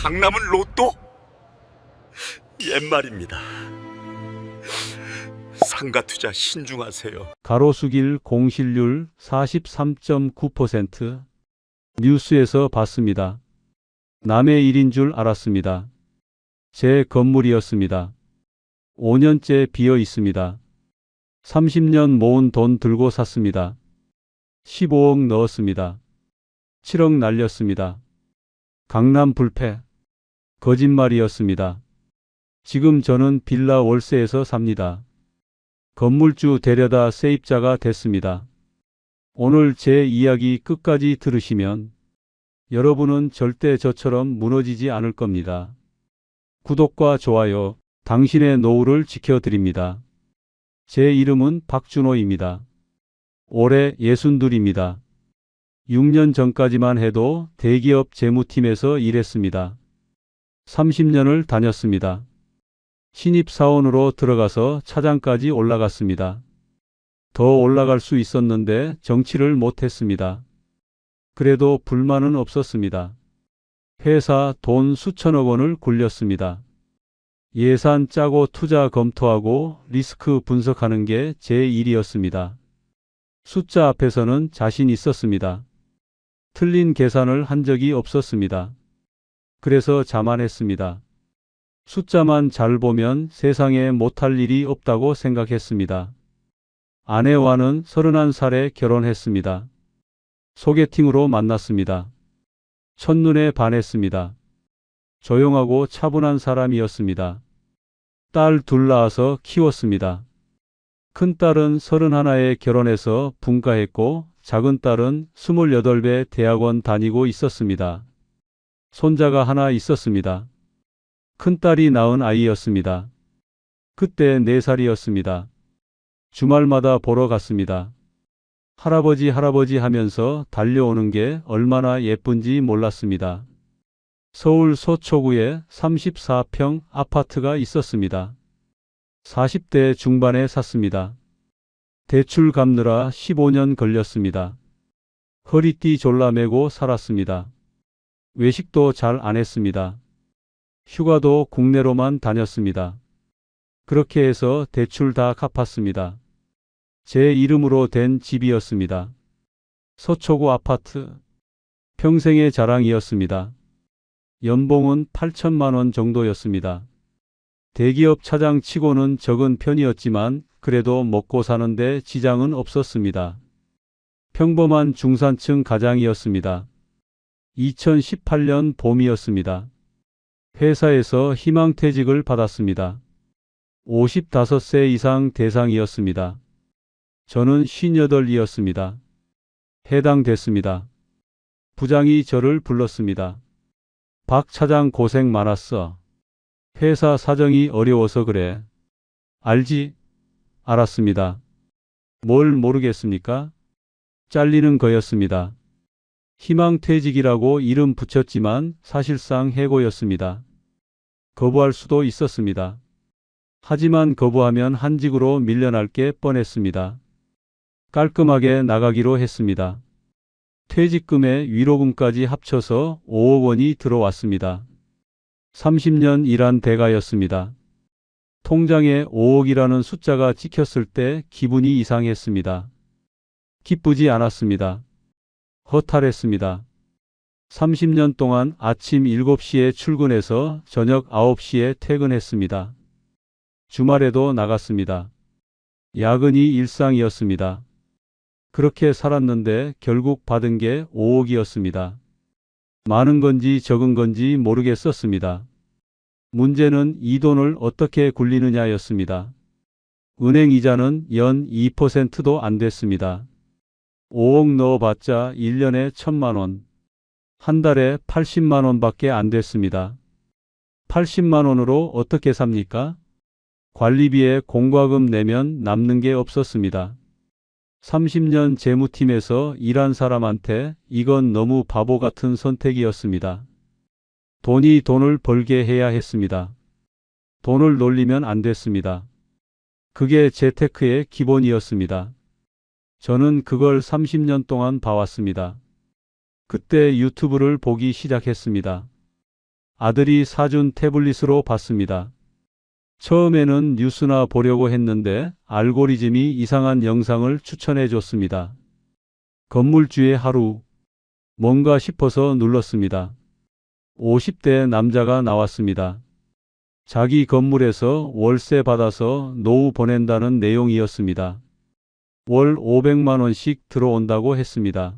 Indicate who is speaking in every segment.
Speaker 1: 강남은 로또? 옛말입니다. 상가 투자 신중하세요.
Speaker 2: 가로수길 공실률 43.9%. 뉴스에서 봤습니다. 남의 일인 줄 알았습니다. 제 건물이었습니다. 5년째 비어 있습니다. 30년 모은 돈 들고 샀습니다. 15억 넣었습니다. 7억 날렸습니다. 강남 불패. 거짓말이었습니다. 지금 저는 빌라 월세에서 삽니다. 건물주 되려다 세입자가 됐습니다. 오늘 제 이야기 끝까지 들으시면 여러분은 절대 저처럼 무너지지 않을 겁니다. 구독과 좋아요, 당신의 노후를 지켜드립니다. 제 이름은 박준호입니다. 올해 62입니다. 6년 전까지만 해도 대기업 재무팀에서 일했습니다. 30년을 다녔습니다. 신입사원으로 들어가서 차장까지 올라갔습니다. 더 올라갈 수 있었는데 정치를 못했습니다. 그래도 불만은 없었습니다. 회사 돈 수천억 원을 굴렸습니다. 예산 짜고 투자 검토하고 리스크 분석하는 게 제 일이었습니다. 숫자 앞에서는 자신 있었습니다. 틀린 계산을 한 적이 없었습니다. 그래서 자만했습니다. 숫자만 잘 보면 세상에 못할 일이 없다고 생각했습니다. 아내와는 31살에 결혼했습니다. 소개팅으로 만났습니다. 첫눈에 반했습니다. 조용하고 차분한 사람이었습니다. 딸 둘 낳아서 키웠습니다. 큰딸은 31에 결혼해서 분가했고 작은 딸은 28배 대학원 다니고 있었습니다. 손자가 하나 있었습니다. 큰딸이 낳은 아이였습니다. 그때 4살이었습니다. 주말마다 보러 갔습니다. 할아버지 하면서 달려오는 게 얼마나 예쁜지 몰랐습니다. 서울 서초구에 34평 아파트가 있었습니다. 40대 중반에 샀습니다. 대출 갚느라 15년 걸렸습니다. 허리띠 졸라매고 살았습니다. 외식도 잘 안 했습니다. 휴가도 국내로만 다녔습니다. 그렇게 해서 대출 다 갚았습니다. 제 이름으로 된 집이었습니다. 서초구 아파트. 평생의 자랑이었습니다. 연봉은 8천만 원 정도였습니다. 대기업 차장 치고는 적은 편이었지만 그래도 먹고 사는데 지장은 없었습니다. 평범한 중산층 가장이었습니다. 2018년 봄이었습니다. 회사에서 희망퇴직을 받았습니다. 55세 이상 대상이었습니다. 저는 58이었습니다. 해당됐습니다. 부장이 저를 불렀습니다. 박 차장 고생 많았어. 회사 사정이 어려워서 그래. 알지? 알았습니다. 뭘 모르겠습니까? 잘리는 거였습니다. 희망퇴직이라고 이름 붙였지만 사실상 해고였습니다. 거부할 수도 있었습니다. 하지만 거부하면 한직으로 밀려날 게 뻔했습니다. 깔끔하게 나가기로 했습니다. 퇴직금에 위로금까지 합쳐서 5억 원이 들어왔습니다. 30년 일한 대가였습니다. 통장에 5억이라는 숫자가 찍혔을 때 기분이 이상했습니다. 기쁘지 않았습니다. 허탈했습니다. 30년 동안 아침 7시에 출근해서 저녁 9시에 퇴근했습니다. 주말에도 나갔습니다. 야근이 일상이었습니다. 그렇게 살았는데 결국 받은 게 5억이었습니다. 많은 건지 적은 건지 모르겠었습니다. 문제는 이 돈을 어떻게 굴리느냐였습니다. 은행 이자는 연 2%도 안 됐습니다. 5억 넣어봤자 1년에 1,000만 원. 한 달에 80만 원밖에 안 됐습니다. 80만 원으로 어떻게 삽니까? 관리비에 공과금 내면 남는 게 없었습니다. 30년 재무팀에서 일한 사람한테 이건 너무 바보 같은 선택이었습니다. 돈이 돈을 벌게 해야 했습니다. 돈을 놀리면 안 됐습니다. 그게 재테크의 기본이었습니다. 저는 그걸 30년 동안 봐왔습니다. 그때 유튜브를 보기 시작했습니다. 아들이 사준 태블릿으로 봤습니다. 처음에는 뉴스나 보려고 했는데 알고리즘이 이상한 영상을 추천해 줬습니다. 건물주의 하루. 뭔가 싶어서 눌렀습니다. 50대 남자가 나왔습니다. 자기 건물에서 월세 받아서 노후 보낸다는 내용이었습니다. 월 500만 원씩 들어온다고 했습니다.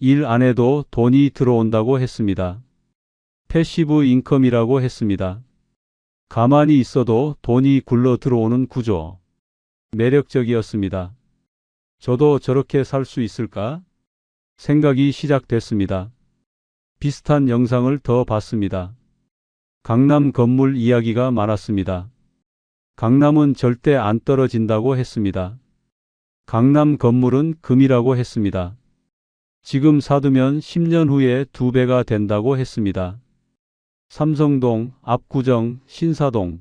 Speaker 2: 일 안 해도 돈이 들어온다고 했습니다. 패시브 인컴이라고 했습니다. 가만히 있어도 돈이 굴러 들어오는 구조. 매력적이었습니다. 저도 저렇게 살 수 있을까? 생각이 시작됐습니다. 비슷한 영상을 더 봤습니다. 강남 건물 이야기가 많았습니다. 강남은 절대 안 떨어진다고 했습니다. 강남 건물은 금이라고 했습니다. 지금 사두면 10년 후에 2배가 된다고 했습니다. 삼성동, 압구정, 신사동.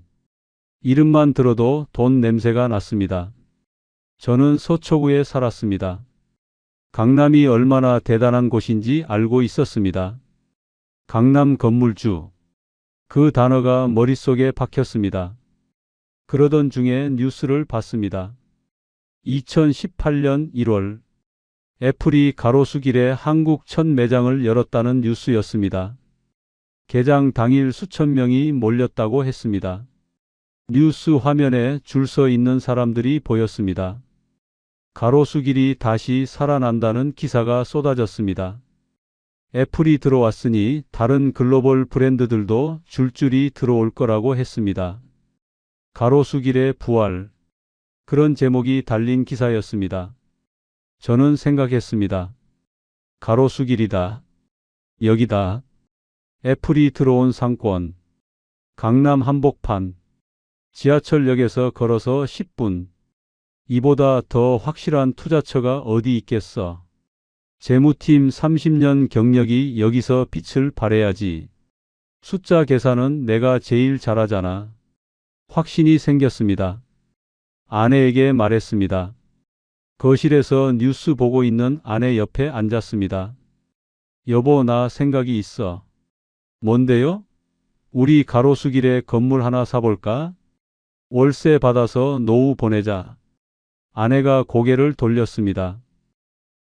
Speaker 2: 이름만 들어도 돈 냄새가 났습니다. 저는 서초구에 살았습니다. 강남이 얼마나 대단한 곳인지 알고 있었습니다. 강남 건물주. 그 단어가 머릿속에 박혔습니다. 그러던 중에 뉴스를 봤습니다. 2018년 1월 애플이 가로수길에 한국 첫 매장을 열었다는 뉴스였습니다. 개장 당일 수천 명이 몰렸다고 했습니다. 뉴스 화면에 줄 서 있는 사람들이 보였습니다. 가로수길이 다시 살아난다는 기사가 쏟아졌습니다. 애플이 들어왔으니 다른 글로벌 브랜드들도 줄줄이 들어올 거라고 했습니다. 가로수길의 부활. 그런 제목이 달린 기사였습니다. 저는 생각했습니다. 가로수길이다. 여기다. 애플이 들어온 상권. 강남 한복판. 지하철역에서 걸어서 10분. 이보다 더 확실한 투자처가 어디 있겠어. 재무팀 30년 경력이 여기서 빛을 발해야지. 숫자 계산은 내가 제일 잘하잖아. 확신이 생겼습니다. 아내에게 말했습니다. 거실에서 뉴스 보고 있는 아내 옆에 앉았습니다. 여보, 나 생각이 있어. 뭔데요? 우리 가로수길에 건물 하나 사볼까? 월세 받아서 노후 보내자. 아내가 고개를 돌렸습니다.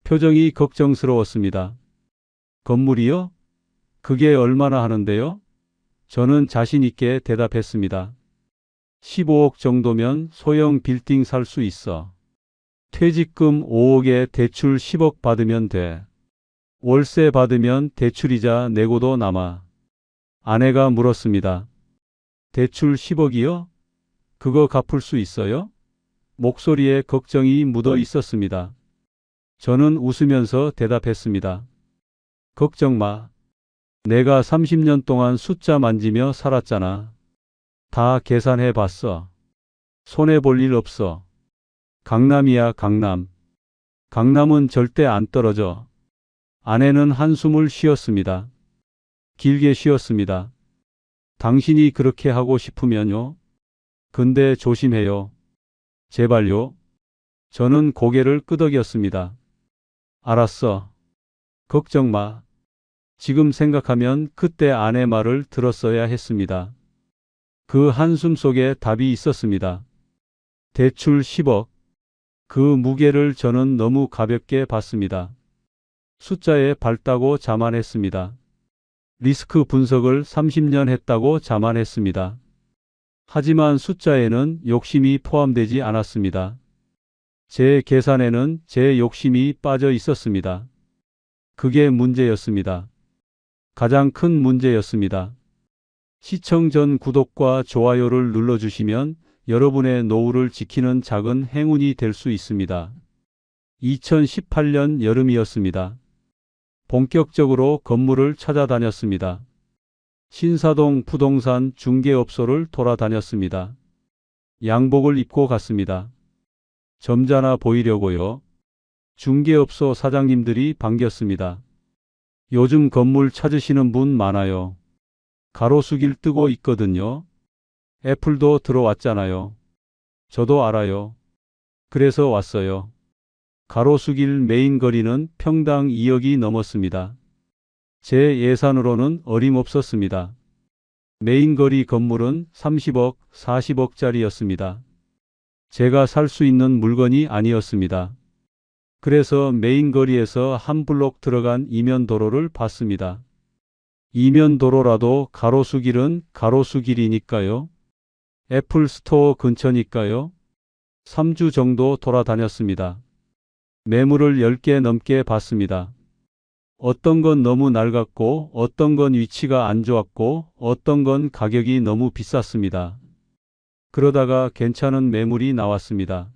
Speaker 2: 표정이 걱정스러웠습니다. 건물이요? 그게 얼마나 하는데요? 저는 자신 있게 대답했습니다. 15억 정도면 소형 빌딩 살 수 있어. 퇴직금 5억에 대출 10억 받으면 돼. 월세 받으면 대출이자 내고도 남아. 아내가 물었습니다. 대출 10억이요? 그거 갚을 수 있어요? 목소리에 걱정이 묻어 있었습니다. 저는 웃으면서 대답했습니다. 걱정 마. 내가 30년 동안 숫자 만지며 살았잖아. 다 계산해 봤어. 손해볼 일 없어. 강남이야, 강남. 강남은 절대 안 떨어져. 아내는 한숨을 쉬었습니다. 길게 쉬었습니다. 당신이 그렇게 하고 싶으면요. 근데 조심해요. 제발요. 저는 고개를 끄덕였습니다. 알았어. 걱정 마. 지금 생각하면 그때 아내 말을 들었어야 했습니다. 그 한숨 속에 답이 있었습니다. 대출 10억. 그 무게를 저는 너무 가볍게 봤습니다. 숫자에 밝다고 자만했습니다. 리스크 분석을 30년 했다고 자만했습니다. 하지만 숫자에는 욕심이 포함되지 않았습니다. 제 계산에는 제 욕심이 빠져 있었습니다. 그게 문제였습니다. 가장 큰 문제였습니다. 시청 전 구독과 좋아요를 눌러주시면 여러분의 노후를 지키는 작은 행운이 될 수 있습니다. 2018년 여름이었습니다. 본격적으로 건물을 찾아다녔습니다. 신사동 부동산 중개업소를 돌아다녔습니다. 양복을 입고 갔습니다. 점잖아 보이려고요. 중개업소 사장님들이 반겼습니다. 요즘 건물 찾으시는 분 많아요. 가로수길 뜨고 있거든요. 애플도 들어왔잖아요. 저도 알아요. 그래서 왔어요. 가로수길 메인 거리는 평당 2억이 넘었습니다. 제 예산으로는 어림없었습니다. 메인거리 건물은 30억, 40억짜리였습니다. 제가 살 수 있는 물건이 아니었습니다. 그래서 메인거리에서 한 블록 들어간 이면도로를 봤습니다. 이면도로라도 가로수길은 가로수길이니까요. 애플스토어 근처니까요. 3주 정도 돌아다녔습니다. 매물을 10개 넘게 봤습니다. 어떤 건 너무 낡았고, 어떤 건 위치가 안 좋았고, 어떤 건 가격이 너무 비쌌습니다. 그러다가 괜찮은 매물이 나왔습니다.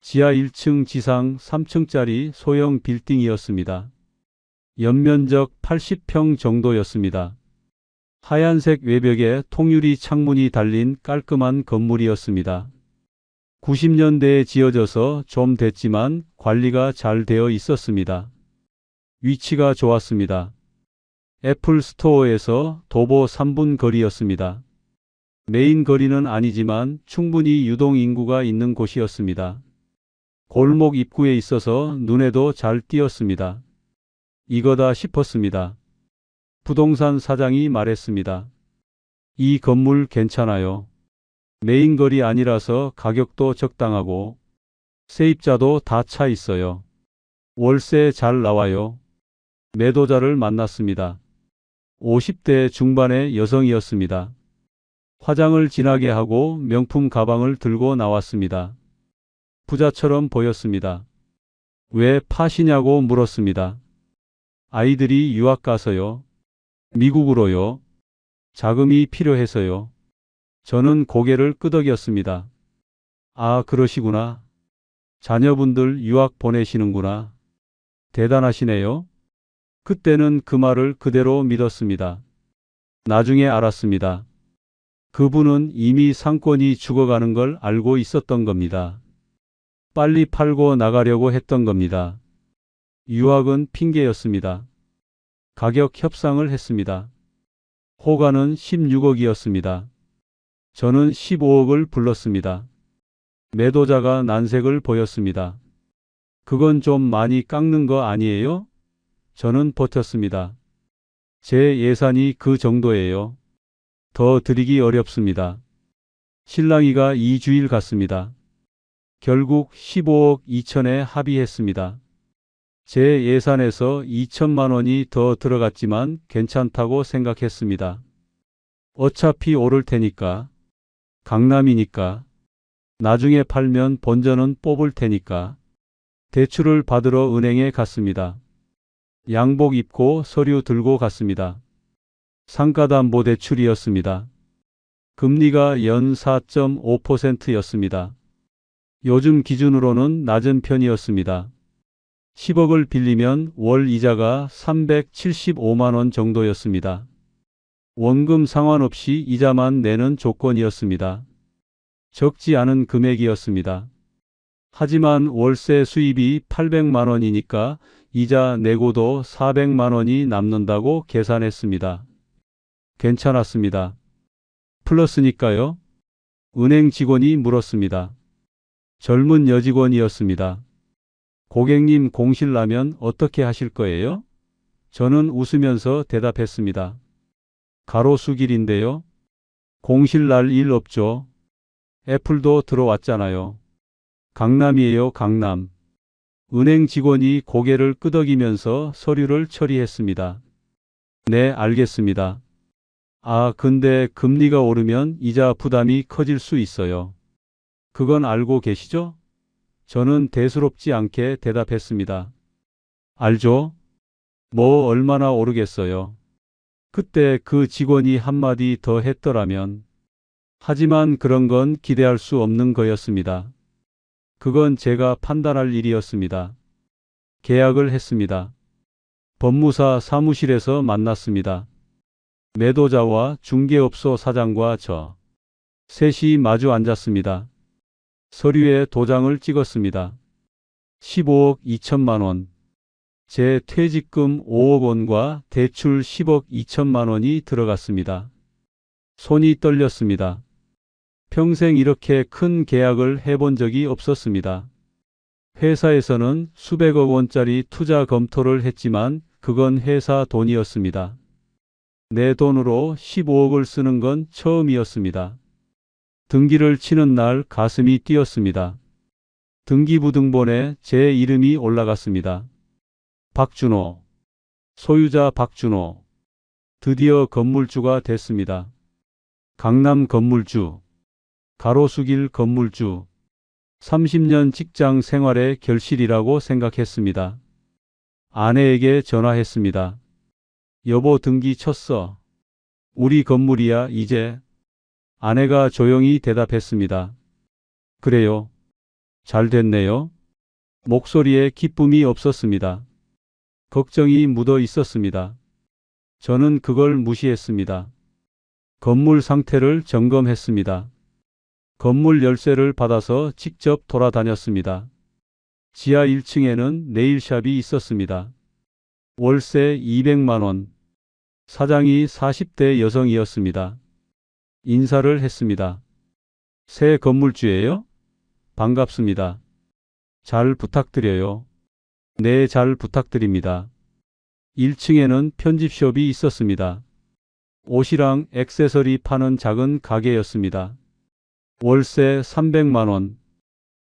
Speaker 2: 지하 1층 지상 3층짜리 소형 빌딩이었습니다. 연면적 80평 정도였습니다. 하얀색 외벽에 통유리 창문이 달린 깔끔한 건물이었습니다. 90년대에 지어져서 좀 됐지만 관리가 잘 되어 있었습니다. 위치가 좋았습니다. 애플스토어에서 도보 3분 거리였습니다. 메인 거리는 아니지만 충분히 유동인구가 있는 곳이었습니다. 골목 입구에 있어서 눈에도 잘 띄었습니다. 이거다 싶었습니다. 부동산 사장이 말했습니다. 이 건물 괜찮아요. 메인 거리 아니라서 가격도 적당하고 세입자도 다 차 있어요. 월세 잘 나와요. 매도자를 만났습니다. 50대 중반의 여성이었습니다. 화장을 진하게 하고 명품 가방을 들고 나왔습니다. 부자처럼 보였습니다. 왜 파시냐고 물었습니다. 아이들이 유학 가서요. 미국으로요. 자금이 필요해서요. 저는 고개를 끄덕였습니다. 아, 그러시구나. 자녀분들 유학 보내시는구나. 대단하시네요. 그때는 그 말을 그대로 믿었습니다. 나중에 알았습니다. 그분은 이미 상권이 죽어가는 걸 알고 있었던 겁니다. 빨리 팔고 나가려고 했던 겁니다. 유학은 핑계였습니다. 가격 협상을 했습니다. 호가는 16억이었습니다. 저는 15억을 불렀습니다. 매도자가 난색을 보였습니다. 그건 좀 많이 깎는 거 아니에요? 저는 버텼습니다. 제 예산이 그 정도예요. 더 드리기 어렵습니다. 신랑이가 2주일 갔습니다. 결국 15억 2천에 합의했습니다. 제 예산에서 2천만 원이 더 들어갔지만 괜찮다고 생각했습니다. 어차피 오를 테니까. 강남이니까. 나중에 팔면 본전은 뽑을 테니까. 대출을 받으러 은행에 갔습니다. 양복 입고 서류 들고 갔습니다. 상가담보대출이었습니다. 금리가 연 4.5%였습니다. 요즘 기준으로는 낮은 편이었습니다. 10억을 빌리면 월 이자가 375만 원 정도였습니다. 원금 상환없이 이자만 내는 조건이었습니다. 적지 않은 금액이었습니다. 하지만 월세 수입이 800만 원이니까 이자 내고도 400만 원이 남는다고 계산했습니다. 괜찮았습니다. 플러스니까요? 은행 직원이 물었습니다. 젊은 여직원이었습니다. 고객님 공실 나면 어떻게 하실 거예요? 저는 웃으면서 대답했습니다. 가로수길인데요. 공실 날 일 없죠. 애플도 들어왔잖아요. 강남이에요, 강남. 은행 직원이 고개를 끄덕이면서 서류를 처리했습니다. 네, 알겠습니다. 아, 근데 금리가 오르면 이자 부담이 커질 수 있어요. 그건 알고 계시죠? 저는 대수롭지 않게 대답했습니다. 알죠? 뭐 얼마나 오르겠어요. 그때 그 직원이 한마디 더 했더라면. 하지만 그런 건 기대할 수 없는 거였습니다. 그건 제가 판단할 일이었습니다. 계약을 했습니다. 법무사 사무실에서 만났습니다. 매도자와 중개업소 사장과 저. 셋이 마주 앉았습니다. 서류에 도장을 찍었습니다. 15억 2천만 원. 제 퇴직금 5억 원과 대출 10억 2천만 원이 들어갔습니다. 손이 떨렸습니다. 평생 이렇게 큰 계약을 해본 적이 없었습니다. 회사에서는 수백억 원짜리 투자 검토를 했지만 그건 회사 돈이었습니다. 내 돈으로 15억을 쓰는 건 처음이었습니다. 등기를 치는 날 가슴이 뛰었습니다. 등기부등본에 제 이름이 올라갔습니다. 박준호, 소유자 박준호, 드디어 건물주가 됐습니다. 강남 건물주, 가로수길 건물주, 30년 직장 생활의 결실이라고 생각했습니다. 아내에게 전화했습니다. 여보, 등기 쳤어. 우리 건물이야 이제. 아내가 조용히 대답했습니다. 그래요. 잘 됐네요. 목소리에 기쁨이 없었습니다. 걱정이 묻어 있었습니다. 저는 그걸 무시했습니다. 건물 상태를 점검했습니다. 건물 열쇠를 받아서 직접 돌아다녔습니다. 지하 1층에는 네일샵이 있었습니다. 월세 200만 원. 사장이 40대 여성이었습니다. 인사를 했습니다. 새 건물주예요? 반갑습니다. 잘 부탁드려요. 네, 잘 부탁드립니다. 1층에는 편집숍이 있었습니다. 옷이랑 액세서리 파는 작은 가게였습니다. 월세 300만 원.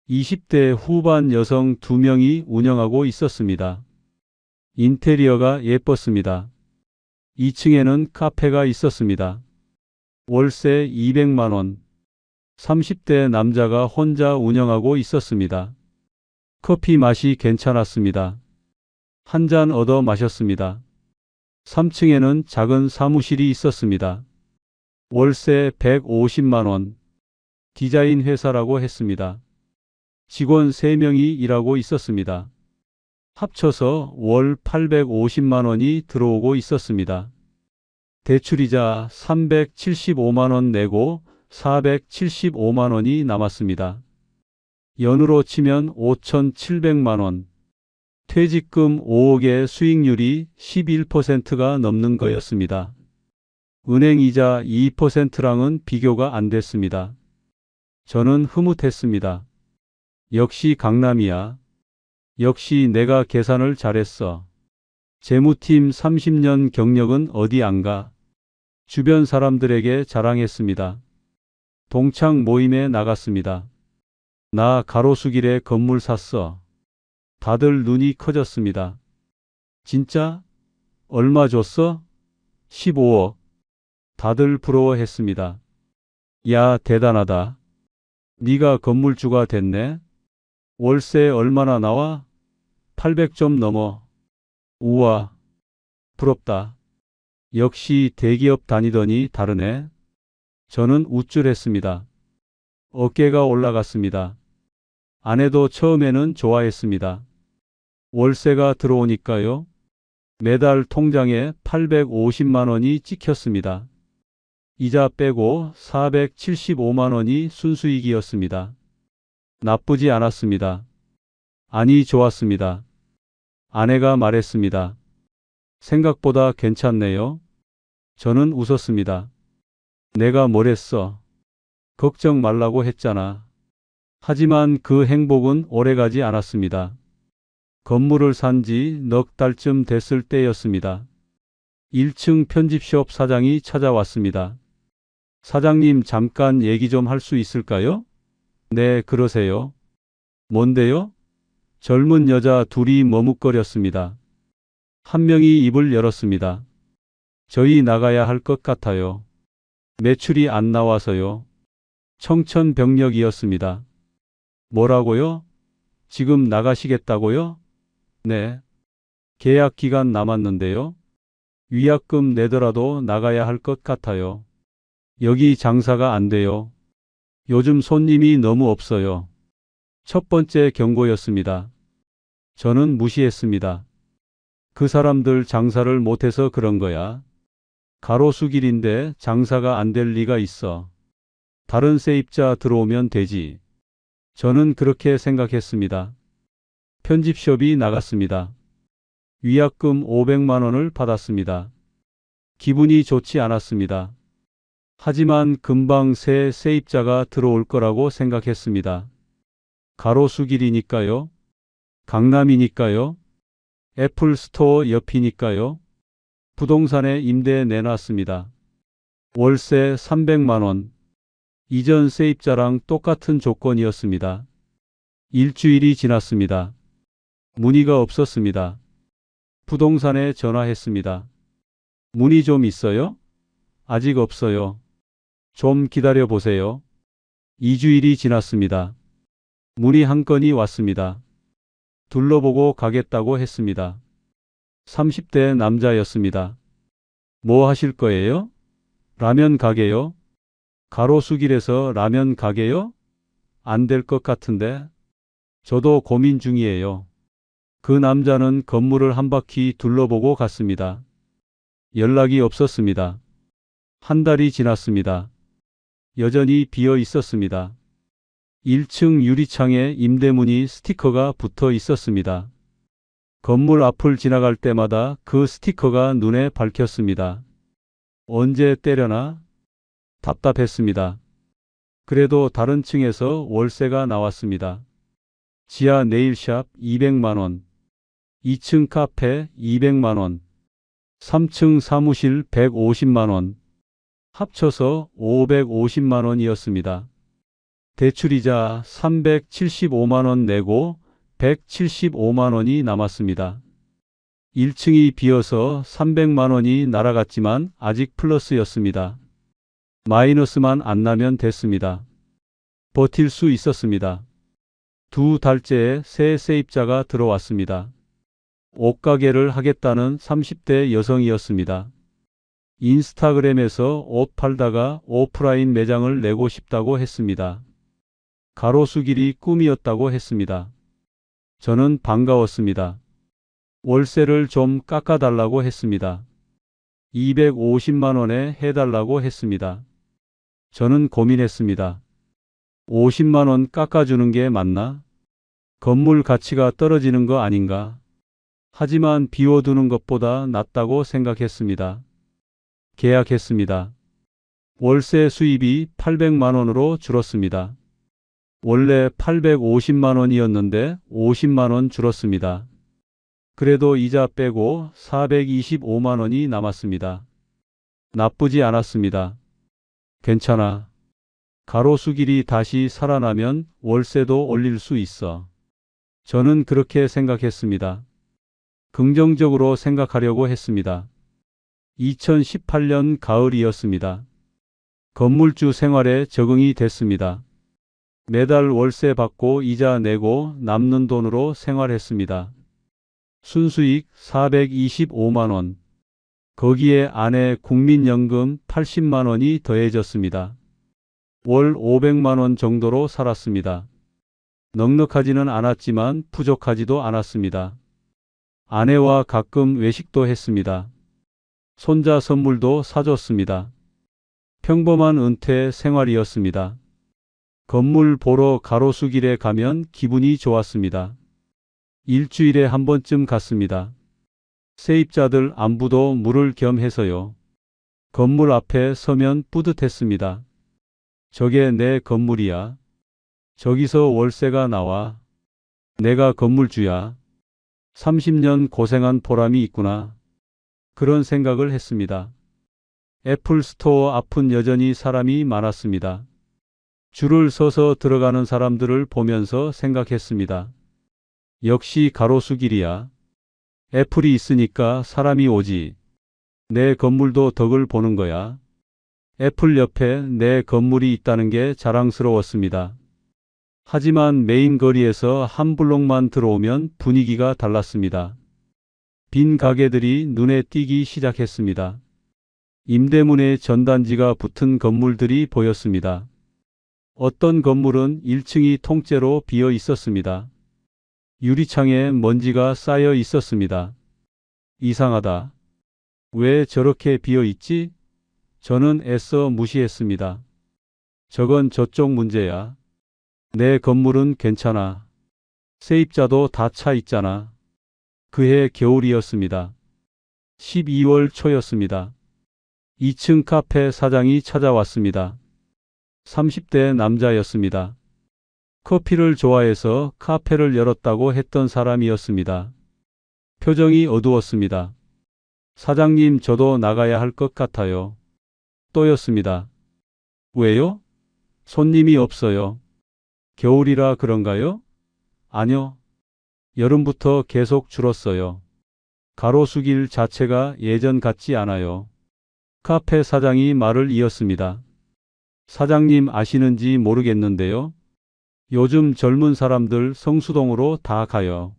Speaker 2: 20대 후반 여성 2명이 운영하고 있었습니다. 인테리어가 예뻤습니다. 2층에는 카페가 있었습니다. 월세 200만 원. 30대 남자가 혼자 운영하고 있었습니다. 커피 맛이 괜찮았습니다. 한 잔 얻어 마셨습니다. 3층에는 작은 사무실이 있었습니다. 월세 150만 원. 디자인 회사라고 했습니다. 직원 3명이 일하고 있었습니다. 합쳐서 월 850만 원이 들어오고 있었습니다. 대출이자 375만 원 내고 475만 원이 남았습니다. 연으로 치면 5,700만 원. 퇴직금 5억의 수익률이 11%가 넘는 거였습니다. 은행이자 2%랑은 비교가 안 됐습니다. 저는 흐뭇했습니다. 역시 강남이야. 역시 내가 계산을 잘했어. 재무팀 30년 경력은 어디 안 가. 주변 사람들에게 자랑했습니다. 동창 모임에 나갔습니다. 나 가로수길에 건물 샀어. 다들 눈이 커졌습니다. 진짜? 얼마 줬어? 15억. 다들 부러워했습니다. 야, 대단하다. 네가 건물주가 됐네. 월세 얼마나 나와? 800 좀 넘어. 우와, 부럽다. 역시 대기업 다니더니 다르네. 저는 우쭐했습니다. 어깨가 올라갔습니다. 아내도 처음에는 좋아했습니다. 월세가 들어오니까요. 매달 통장에 850만 원이 찍혔습니다. 이자 빼고 475만 원이 순수익이었습니다. 나쁘지 않았습니다. 아니, 좋았습니다. 아내가 말했습니다. 생각보다 괜찮네요. 저는 웃었습니다. 내가 뭘 했어? 걱정 말라고 했잖아. 하지만 그 행복은 오래가지 않았습니다. 건물을 산 지 넉 달쯤 됐을 때였습니다. 1층 편집숍 사장이 찾아왔습니다. 사장님, 잠깐 얘기 좀 할 수 있을까요? 네, 그러세요. 뭔데요? 젊은 여자 둘이 머뭇거렸습니다. 한 명이 입을 열었습니다. 저희 나가야 할 것 같아요. 매출이 안 나와서요. 청천벽력이었습니다. 뭐라고요? 지금 나가시겠다고요? 네. 계약 기간 남았는데요. 위약금 내더라도 나가야 할 것 같아요. 여기 장사가 안 돼요. 요즘 손님이 너무 없어요. 첫 번째 경고였습니다. 저는 무시했습니다. 그 사람들 장사를 못해서 그런 거야. 가로수길인데 장사가 안 될 리가 있어. 다른 세입자 들어오면 되지. 저는 그렇게 생각했습니다. 편집숍이 나갔습니다. 위약금 500만 원을 받았습니다. 기분이 좋지 않았습니다. 하지만 금방 새 세입자가 들어올 거라고 생각했습니다. 가로수길이니까요. 강남이니까요. 애플 스토어 옆이니까요. 부동산에 임대에 내놨습니다. 월세 300만 원. 이전 세입자랑 똑같은 조건이었습니다. 일주일이 지났습니다. 문의가 없었습니다. 부동산에 전화했습니다. 문의 좀 있어요? 아직 없어요. 좀 기다려 보세요. 2주일이 지났습니다. 문의 한 건이 왔습니다. 둘러보고 가겠다고 했습니다. 30대 남자였습니다. 뭐 하실 거예요? 라면 가게요? 가로수길에서 라면 가게요? 안 될 것 같은데. 저도 고민 중이에요. 그 남자는 건물을 한 바퀴 둘러보고 갔습니다. 연락이 없었습니다. 한 달이 지났습니다. 여전히 비어 있었습니다. 1층 유리창에 임대문의 스티커가 붙어 있었습니다. 건물 앞을 지나갈 때마다 그 스티커가 눈에 밝혔습니다. 언제 때려나? 답답했습니다. 그래도 다른 층에서 월세가 나왔습니다. 지하 네일샵 200만 원, 2층 카페 200만 원, 3층 사무실 150만 원, 합쳐서 550만 원이었습니다. 대출이자 375만 원 내고 175만 원이 남았습니다. 1층이 비어서 300만 원이 날아갔지만 아직 플러스였습니다. 마이너스만 안 나면 됐습니다. 버틸 수 있었습니다. 2달째에 새 세입자가 들어왔습니다. 옷가게를 하겠다는 30대 여성이었습니다. 인스타그램에서 옷 팔다가 오프라인 매장을 내고 싶다고 했습니다. 가로수길이 꿈이었다고 했습니다. 저는 반가웠습니다. 월세를 좀 깎아달라고 했습니다. 250만 원에 해달라고 했습니다. 저는 고민했습니다. 50만 원 깎아주는 게 맞나? 건물 가치가 떨어지는 거 아닌가? 하지만 비워두는 것보다 낫다고 생각했습니다. 계약했습니다. 월세 수입이 800만 원으로 줄었습니다. 원래 850만 원이었는데 50만 원 줄었습니다. 그래도 이자 빼고 425만 원이 남았습니다. 나쁘지 않았습니다. 괜찮아. 가로수길이 다시 살아나면 월세도 올릴 수 있어. 저는 그렇게 생각했습니다. 긍정적으로 생각하려고 했습니다. 2018년 가을이었습니다. 건물주 생활에 적응이 됐습니다. 매달 월세 받고 이자 내고 남는 돈으로 생활했습니다. 순수익 425만 원. 거기에 아내 국민연금 80만 원이 더해졌습니다. 월 500만 원 정도로 살았습니다. 넉넉하지는 않았지만 부족하지도 않았습니다. 아내와 가끔 외식도 했습니다. 손자 선물도 사줬습니다. 평범한 은퇴 생활이었습니다. 건물 보러 가로수길에 가면 기분이 좋았습니다. 일주일에 한 번쯤 갔습니다. 세입자들 안부도 물을 겸 해서요. 건물 앞에 서면 뿌듯했습니다. 저게 내 건물이야. 저기서 월세가 나와. 내가 건물주야. 30년 고생한 보람이 있구나. 그런 생각을 했습니다. 애플 스토어 앞은 여전히 사람이 많았습니다. 줄을 서서 들어가는 사람들을 보면서 생각했습니다. 역시 가로수길이야. 애플이 있으니까 사람이 오지. 내 건물도 덕을 보는 거야. 애플 옆에 내 건물이 있다는 게 자랑스러웠습니다. 하지만 메인 거리에서 한 블록만 들어오면 분위기가 달랐습니다. 빈 가게들이 눈에 띄기 시작했습니다. 임대문에 전단지가 붙은 건물들이 보였습니다. 어떤 건물은 1층이 통째로 비어 있었습니다. 유리창에 먼지가 쌓여 있었습니다. 이상하다. 왜 저렇게 비어 있지? 저는 애써 무시했습니다. 저건 저쪽 문제야. 내 건물은 괜찮아. 세입자도 다 차 있잖아. 그해 겨울이었습니다. 12월 초였습니다. 2층 카페 사장이 찾아왔습니다. 30대 남자였습니다. 커피를 좋아해서 카페를 열었다고 했던 사람이었습니다. 표정이 어두웠습니다. 사장님, 저도 나가야 할 것 같아요. 또였습니다. 왜요? 손님이 없어요. 겨울이라 그런가요? 아니요. 여름부터 계속 줄었어요. 가로수길 자체가 예전 같지 않아요. 카페 사장이 말을 이었습니다. 사장님, 아시는지 모르겠는데요. 요즘 젊은 사람들 성수동으로 다 가요.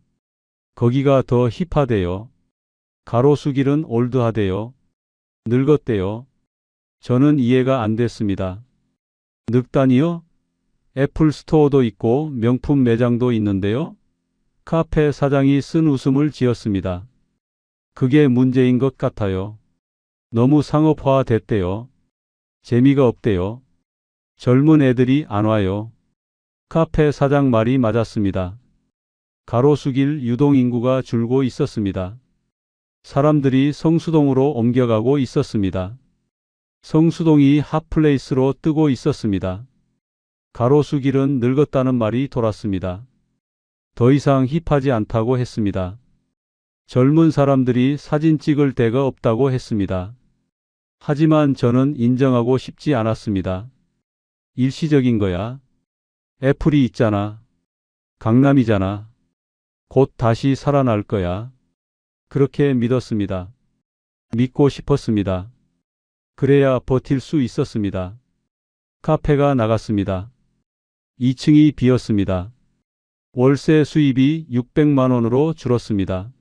Speaker 2: 거기가 더 힙하대요. 가로수길은 올드하대요. 늙었대요. 저는 이해가 안 됐습니다. 늙다니요? 애플 스토어도 있고 명품 매장도 있는데요. 카페 사장이 쓴 웃음을 지었습니다. 그게 문제인 것 같아요. 너무 상업화 됐대요. 재미가 없대요. 젊은 애들이 안 와요. 카페 사장 말이 맞았습니다. 가로수길 유동인구가 줄고 있었습니다. 사람들이 성수동으로 옮겨가고 있었습니다. 성수동이 핫플레이스로 뜨고 있었습니다. 가로수길은 늙었다는 말이 돌았습니다. 더 이상 힙하지 않다고 했습니다. 젊은 사람들이 사진 찍을 데가 없다고 했습니다. 하지만 저는 인정하고 싶지 않았습니다. 일시적인 거야. 애플이 있잖아. 강남이잖아. 곧 다시 살아날 거야. 그렇게 믿었습니다. 믿고 싶었습니다. 그래야 버틸 수 있었습니다. 카페가 나갔습니다. 2층이 비었습니다. 월세 수입이 600만 원으로 줄었습니다.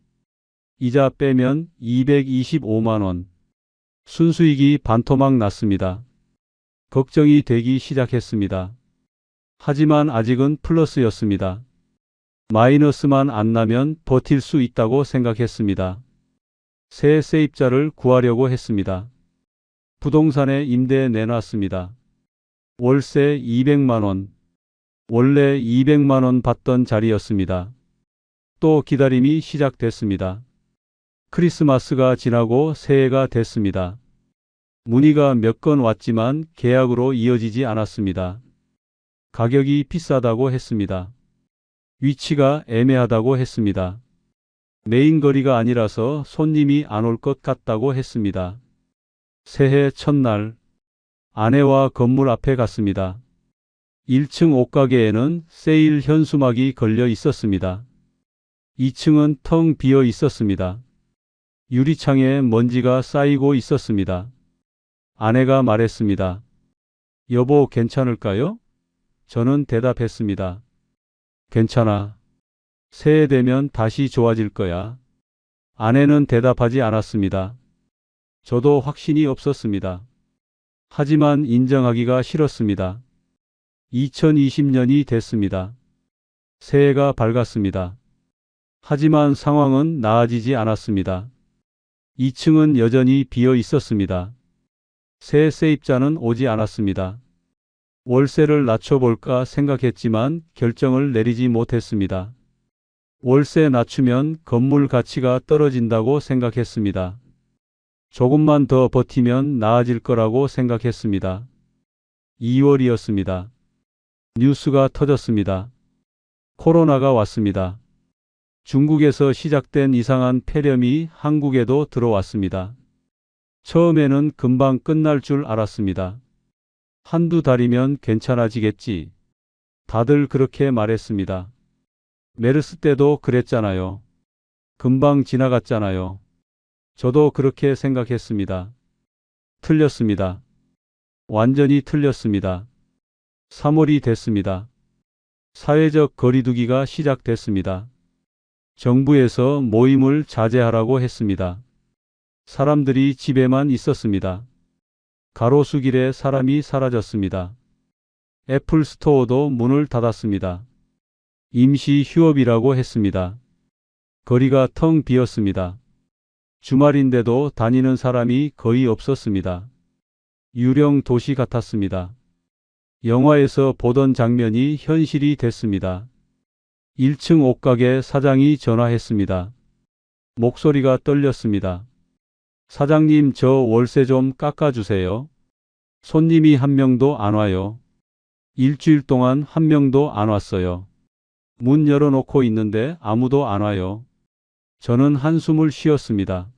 Speaker 2: 이자 빼면 225만 원. 순수익이 반토막 났습니다. 걱정이 되기 시작했습니다. 하지만 아직은 플러스였습니다. 마이너스만 안 나면 버틸 수 있다고 생각했습니다. 새 세입자를 구하려고 했습니다. 부동산에 임대 내놨습니다. 월세 200만 원. 원래 200만 원 받던 자리였습니다. 또 기다림이 시작됐습니다. 크리스마스가 지나고 새해가 됐습니다. 문의가 몇 건 왔지만 계약으로 이어지지 않았습니다. 가격이 비싸다고 했습니다. 위치가 애매하다고 했습니다. 메인 거리가 아니라서 손님이 안 올 것 같다고 했습니다. 새해 첫날 아내와 건물 앞에 갔습니다. 1층 옷가게에는 세일 현수막이 걸려 있었습니다. 2층은 텅 비어 있었습니다. 유리창에 먼지가 쌓이고 있었습니다. 아내가 말했습니다. 여보, 괜찮을까요? 저는 대답했습니다. 괜찮아. 새해 되면 다시 좋아질 거야. 아내는 대답하지 않았습니다. 저도 확신이 없었습니다. 하지만 인정하기가 싫었습니다. 2020년이 됐습니다. 새해가 밝았습니다. 하지만 상황은 나아지지 않았습니다. 2층은 여전히 비어 있었습니다. 새 세입자는 오지 않았습니다. 월세를 낮춰볼까 생각했지만 결정을 내리지 못했습니다. 월세 낮추면 건물 가치가 떨어진다고 생각했습니다. 조금만 더 버티면 나아질 거라고 생각했습니다. 2월이었습니다. 뉴스가 터졌습니다. 코로나가 왔습니다. 중국에서 시작된 이상한 폐렴이 한국에도 들어왔습니다. 처음에는 금방 끝날 줄 알았습니다. 한두 달이면 괜찮아지겠지. 다들 그렇게 말했습니다. 메르스 때도 그랬잖아요. 금방 지나갔잖아요. 저도 그렇게 생각했습니다. 틀렸습니다. 완전히 틀렸습니다. 3월이 됐습니다. 사회적 거리두기가 시작됐습니다. 정부에서 모임을 자제하라고 했습니다. 사람들이 집에만 있었습니다. 가로수길에 사람이 사라졌습니다. 애플 스토어도 문을 닫았습니다. 임시 휴업이라고 했습니다. 거리가 텅 비었습니다. 주말인데도 다니는 사람이 거의 없었습니다. 유령 도시 같았습니다. 영화에서 보던 장면이 현실이 됐습니다. 1층 옷가게 사장이 전화했습니다. 목소리가 떨렸습니다. 사장님, 저 월세 좀 깎아주세요. 손님이 한 명도 안 와요. 일주일 동안 한 명도 안 왔어요. 문 열어놓고 있는데 아무도 안 와요. 저는 한숨을 쉬었습니다.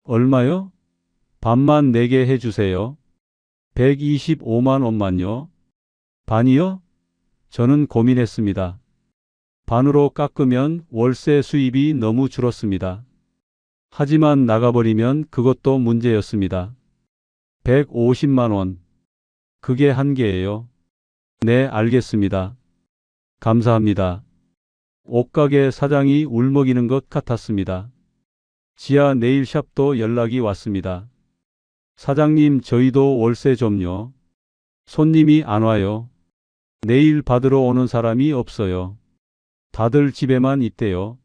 Speaker 2: 얼마요? 반만 내게 해주세요. 125만 원만요. 반이요? 저는 고민했습니다. 반으로 깎으면 월세 수입이 너무 줄었습니다. 하지만 나가버리면 그것도 문제였습니다. 150만 원. 그게 한계예요. 네, 알겠습니다. 감사합니다. 옷가게 사장이 울먹이는 것 같았습니다. 지하 네일샵도 연락이 왔습니다. 사장님, 저희도 월세 좀요. 손님이 안 와요. 네일 받으러 오는 사람이 없어요. 다들 집에만 있대요.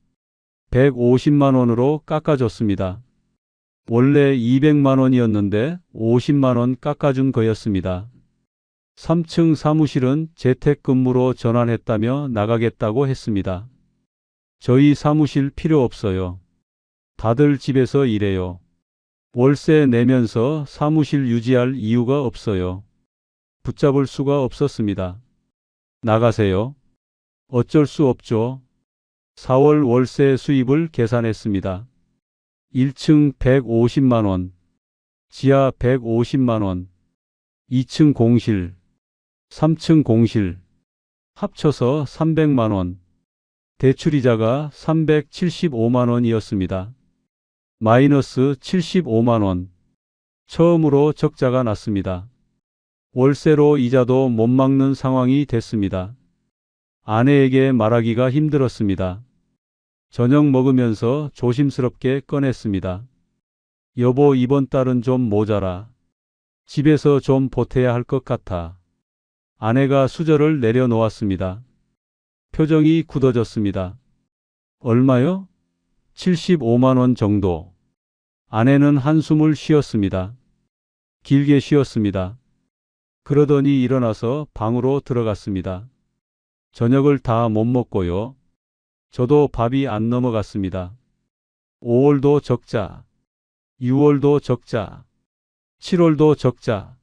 Speaker 2: 150만 원으로 깎아줬습니다. 원래 200만 원이었는데 50만 원 깎아준 거였습니다. 3층 사무실은 재택근무로 전환했다며 나가겠다고 했습니다. 저희 사무실 필요 없어요. 다들 집에서 일해요. 월세 내면서 사무실 유지할 이유가 없어요. 붙잡을 수가 없었습니다. 나가세요. 어쩔 수 없죠. 4월 월세 수입을 계산했습니다. 1층 150만 원, 지하 150만 원, 2층 공실, 3층 공실, 합쳐서 300만 원. 대출이자가 375만 원이었습니다. 마이너스 75만 원. 처음으로 적자가 났습니다. 월세로 이자도 못 막는 상황이 됐습니다. 아내에게 말하기가 힘들었습니다. 저녁 먹으면서 조심스럽게 꺼냈습니다. 여보, 이번 달은 좀 모자라. 집에서 좀 보태야 할 것 같아. 아내가 수저를 내려놓았습니다. 표정이 굳어졌습니다. 얼마요? 75만 원 정도. 아내는 한숨을 쉬었습니다. 길게 쉬었습니다. 그러더니 일어나서 방으로 들어갔습니다. 저녁을 다 못 먹고요. 저도 밥이 안 넘어갔습니다. 5월도 적자, 6월도 적자, 7월도 적자.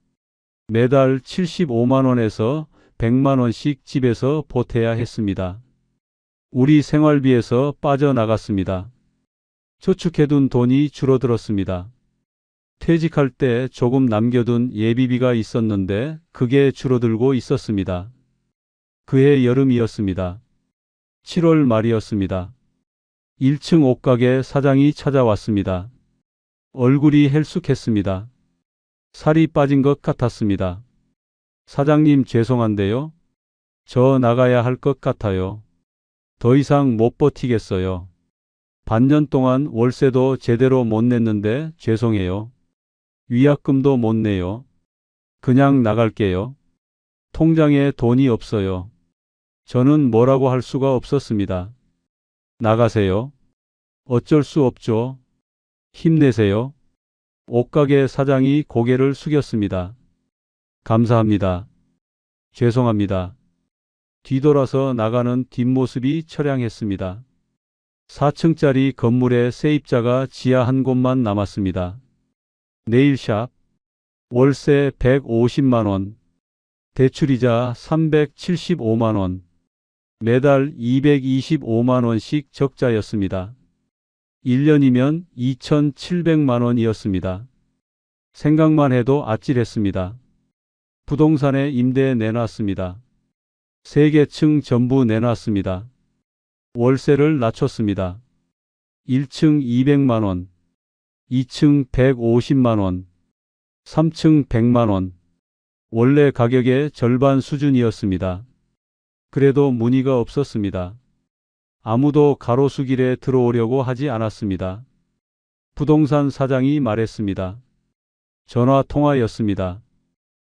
Speaker 2: 매달 75만 원에서 100만 원씩 집에서 보태야 했습니다. 우리 생활비에서 빠져나갔습니다. 저축해둔 돈이 줄어들었습니다. 퇴직할 때 조금 남겨둔 예비비가 있었는데 그게 줄어들고 있었습니다. 그해 여름이었습니다. 7월 말이었습니다. 1층 옷가게 사장이 찾아왔습니다. 얼굴이 헬쑥했습니다. 살이 빠진 것 같았습니다. 사장님, 죄송한데요. 저 나가야 할 것 같아요. 더 이상 못 버티겠어요. 반년 동안 월세도 제대로 못 냈는데 죄송해요. 위약금도 못 내요. 그냥 나갈게요. 통장에 돈이 없어요. 저는 뭐라고 할 수가 없었습니다. 나가세요. 어쩔 수 없죠. 힘내세요. 옷가게 사장이 고개를 숙였습니다. 감사합니다. 죄송합니다. 뒤돌아서 나가는 뒷모습이 처량했습니다. 4층짜리 건물의 세입자가 지하 한 곳만 남았습니다. 네일샵, 월세 150만 원, 대출이자 375만 원, 매달 225만 원씩 적자였습니다. 1년이면 2,700만 원이었습니다. 생각만 해도 아찔했습니다. 부동산에 임대에 내놨습니다. 3개 층 전부 내놨습니다. 월세를 낮췄습니다. 1층 200만 원, 2층 150만 원, 3층 100만 원. 원래 가격의 절반 수준이었습니다. 그래도 문의가 없었습니다. 아무도 가로수길에 들어오려고 하지 않았습니다. 부동산 사장이 말했습니다. 전화 통화였습니다.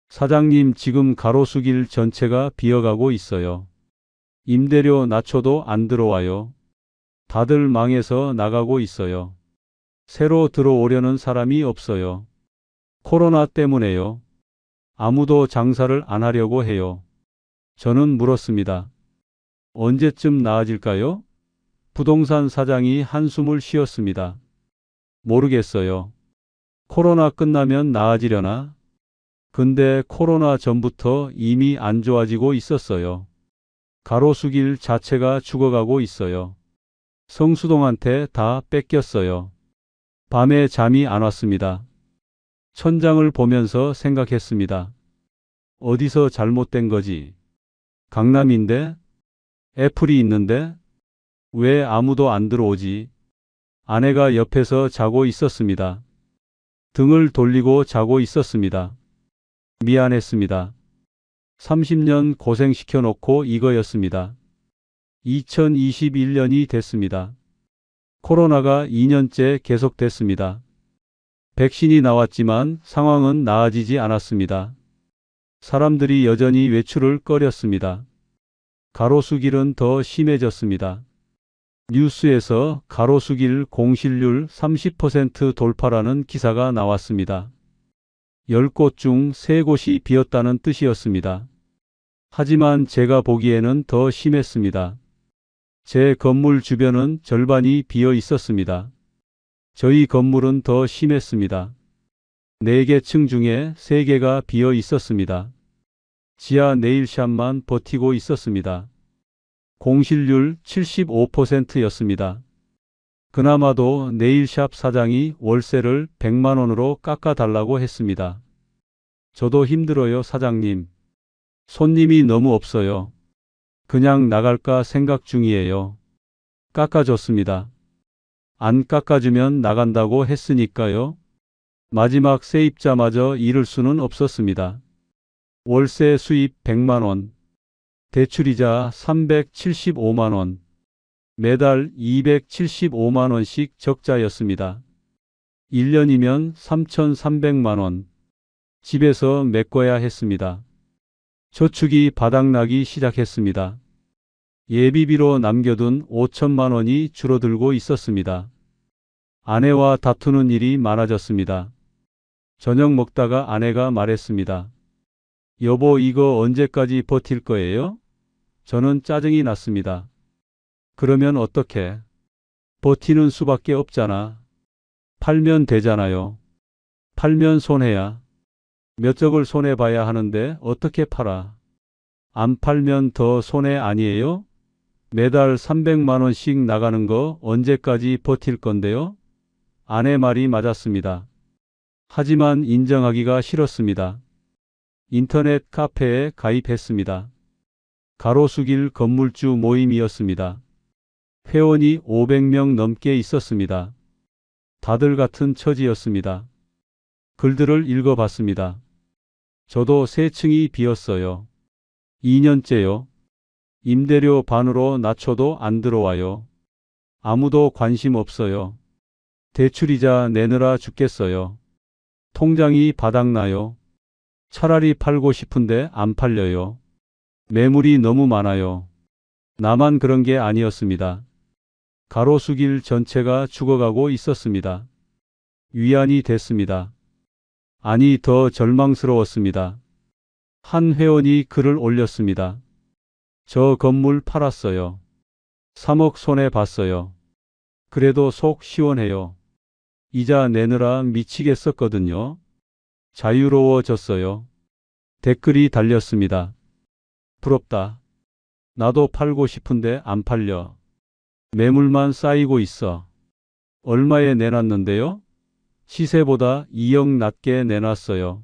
Speaker 2: 사장님, 지금 가로수길 전체가 비어가고 있어요. 임대료 낮춰도 안 들어와요. 다들 망해서 나가고 있어요. 새로 들어오려는 사람이 없어요. 코로나 때문에요. 아무도 장사를 안 하려고 해요. 저는 물었습니다. 언제쯤 나아질까요? 부동산 사장이 한숨을 쉬었습니다. 모르겠어요. 코로나 끝나면 나아지려나? 근데 코로나 전부터 이미 안 좋아지고 있었어요. 가로수길 자체가 죽어가고 있어요. 성수동한테 다 뺏겼어요. 밤에 잠이 안 왔습니다. 천장을 보면서 생각했습니다. 어디서 잘못된 거지? 강남인데? 애플이 있는데? 왜 아무도 안 들어오지? 아내가 옆에서 자고 있었습니다. 등을 돌리고 자고 있었습니다. 미안했습니다. 30년 고생시켜 놓고 이거였습니다. 2021년이 됐습니다. 코로나가 2년째 계속됐습니다. 백신이 나왔지만 상황은 나아지지 않았습니다. 사람들이 여전히 외출을 꺼렸습니다. 가로수길은 더 심해졌습니다. 뉴스에서 가로수길 공실률 30% 돌파라는 기사가 나왔습니다. 10곳 중 3곳이 비었다는 뜻이었습니다. 하지만 제가 보기에는 더 심했습니다. 제 건물 주변은 절반이 비어 있었습니다. 저희 건물은 더 심했습니다. 4개 층 중에 3개가 비어 있었습니다. 지하 네일샵만 버티고 있었습니다. 공실률 75%였습니다. 그나마도 네일샵 사장이 월세를 100만 원으로 깎아달라고 했습니다. 저도 힘들어요, 사장님. 손님이 너무 없어요. 그냥 나갈까 생각 중이에요. 깎아줬습니다. 안 깎아주면 나간다고 했으니까요. 마지막 세입자마저 잃을 수는 없었습니다. 월세 수입 100만 원, 대출이자 375만 원, 매달 275만 원씩 적자였습니다. 1년이면 3,300만 원. 집에서 메꿔야 했습니다. 저축이 바닥나기 시작했습니다. 예비비로 남겨둔 5천만 원이 줄어들고 있었습니다. 아내와 다투는 일이 많아졌습니다. 저녁 먹다가 아내가 말했습니다. 여보, 이거 언제까지 버틸 거예요? 저는 짜증이 났습니다. 그러면 어떡해? 버티는 수밖에 없잖아. 팔면 되잖아요. 팔면 손해야. 몇 적을 손해봐야 하는데 어떻게 팔아? 안 팔면 더 손해 아니에요? 매달 300만 원씩 나가는 거 언제까지 버틸 건데요? 아내 말이 맞았습니다. 하지만 인정하기가 싫었습니다. 인터넷 카페에 가입했습니다. 가로수길 건물주 모임이었습니다. 회원이 500명 넘게 있었습니다. 다들 같은 처지였습니다. 글들을 읽어봤습니다. 저도 3층이 비었어요. 2년째요. 임대료 반으로 낮춰도 안 들어와요. 아무도 관심 없어요. 대출이자 내느라 죽겠어요. 통장이 바닥나요. 차라리 팔고 싶은데 안 팔려요. 매물이 너무 많아요. 나만 그런 게 아니었습니다. 가로수길 전체가 죽어가고 있었습니다. 위안이 됐습니다. 아니, 더 절망스러웠습니다. 한 회원이 글을 올렸습니다. 저 건물 팔았어요. 3억 손해 봤어요. 그래도 속 시원해요. 이자 내느라 미치겠었거든요. 자유로워졌어요. 댓글이 달렸습니다. 부럽다. 나도 팔고 싶은데 안 팔려. 매물만 쌓이고 있어. 얼마에 내놨는데요? 시세보다 2억 낮게 내놨어요.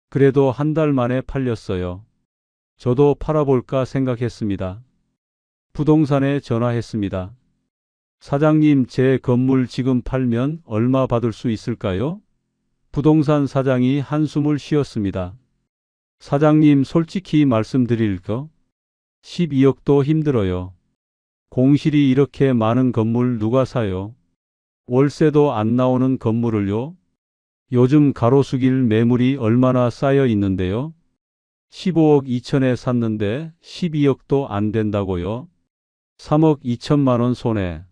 Speaker 2: 그래도 한 달 만에 팔렸어요. 저도 팔아볼까 생각했습니다. 부동산에 전화했습니다. 사장님, 제 건물 지금 팔면 얼마 받을 수 있을까요? 부동산 사장이 한숨을 쉬었습니다. 사장님, 솔직히 말씀드릴 거 12억도 힘들어요. 공실이 이렇게 많은 건물 누가 사요? 월세도 안 나오는 건물을요? 요즘 가로수길 매물이 얼마나 쌓여 있는데요? 15억 2천에 샀는데 12억도 안 된다고요? 3억 2천만 원 손해.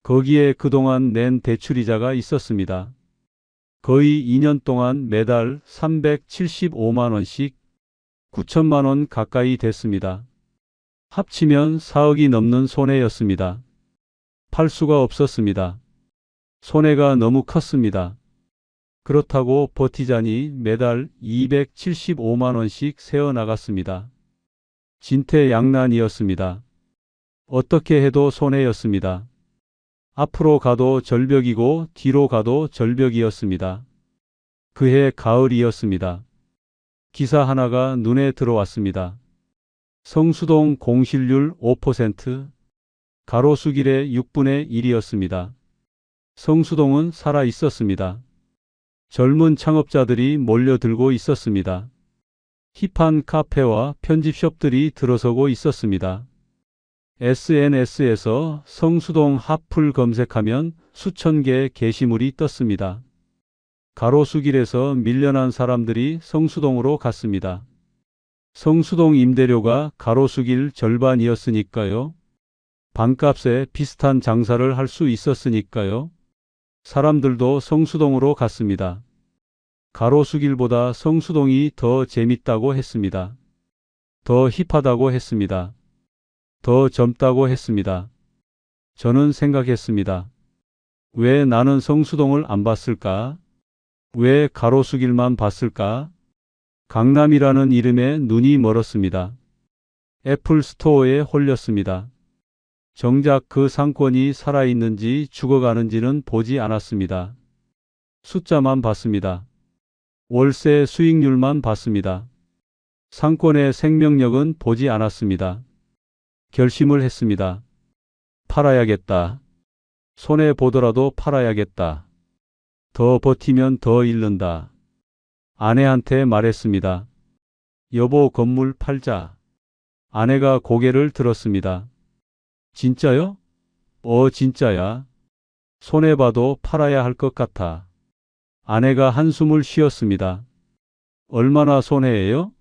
Speaker 2: 거기에 그동안 낸 대출이자가 있었습니다. 거의 2년 동안 매달 375만 원씩 9천만 원 가까이 됐습니다. 합치면 4억이 넘는 손해였습니다. 팔 수가 없었습니다. 손해가 너무 컸습니다. 그렇다고 버티자니 매달 275만 원씩 새어나갔습니다. 진퇴양난이었습니다. 어떻게 해도 손해였습니다. 앞으로 가도 절벽이고 뒤로 가도 절벽이었습니다. 그해 가을이었습니다. 기사 하나가 눈에 들어왔습니다. 성수동 공실률 5%, 가로수길의 6분의 1이었습니다. 성수동은 살아 있었습니다. 젊은 창업자들이 몰려들고 있었습니다. 힙한 카페와 편집숍들이 들어서고 있었습니다. SNS에서 성수동 핫플 검색하면 수천 개의 게시물이 떴습니다. 가로수길에서 밀려난 사람들이 성수동으로 갔습니다. 성수동 임대료가 가로수길 절반이었으니까요. 반값에 비슷한 장사를 할 수 있었으니까요. 사람들도 성수동으로 갔습니다. 가로수길보다 성수동이 더 재밌다고 했습니다. 더 힙하다고 했습니다. 더 젊다고 했습니다. 저는 생각했습니다. 왜 나는 성수동을 안 봤을까? 왜 가로수길만 봤을까? 강남이라는 이름에 눈이 멀었습니다. 애플 스토어에 홀렸습니다. 정작 그 상권이 살아있는지 죽어가는지는 보지 않았습니다. 숫자만 봤습니다. 월세 수익률만 봤습니다. 상권의 생명력은 보지 않았습니다. 결심을 했습니다. 팔아야겠다. 손해보더라도 팔아야겠다. 더 버티면 더 잃는다. 아내한테 말했습니다. 여보, 건물 팔자. 아내가 고개를 들었습니다. 진짜요? 진짜야. 손해봐도 팔아야 할 것 같아. 아내가 한숨을 쉬었습니다. 얼마나 손해예요?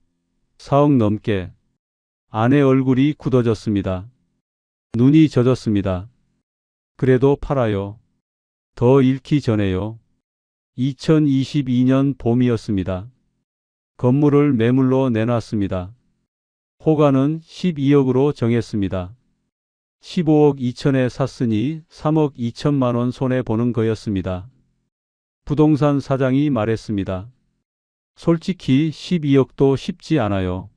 Speaker 2: 4억 넘게. 아내 얼굴이 굳어졌습니다. 눈이 젖었습니다. 그래도 팔아요. 더 잃기 전에요. 2022년 봄이었습니다. 건물을 매물로 내놨습니다. 호가는 12억으로 정했습니다. 15억 2천에 샀으니 3억 2천만 원 손해보는 거였습니다. 부동산 사장이 말했습니다. 솔직히 12억도 쉽지 않아요.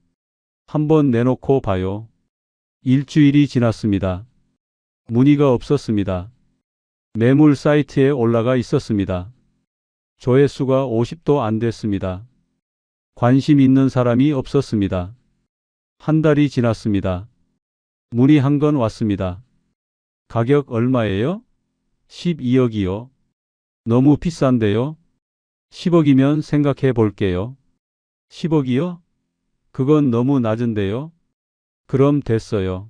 Speaker 2: 한번 내놓고 봐요. 일주일이 지났습니다. 문의가 없었습니다. 매물 사이트에 올라가 있었습니다. 조회수가 50도 안 됐습니다. 관심 있는 사람이 없었습니다. 한 달이 지났습니다. 문의 한 건 왔습니다. 가격 얼마예요? 12억이요. 너무 비싼데요? 10억이면 생각해 볼게요. 10억이요? 그건 너무 낮은데요? 그럼 됐어요.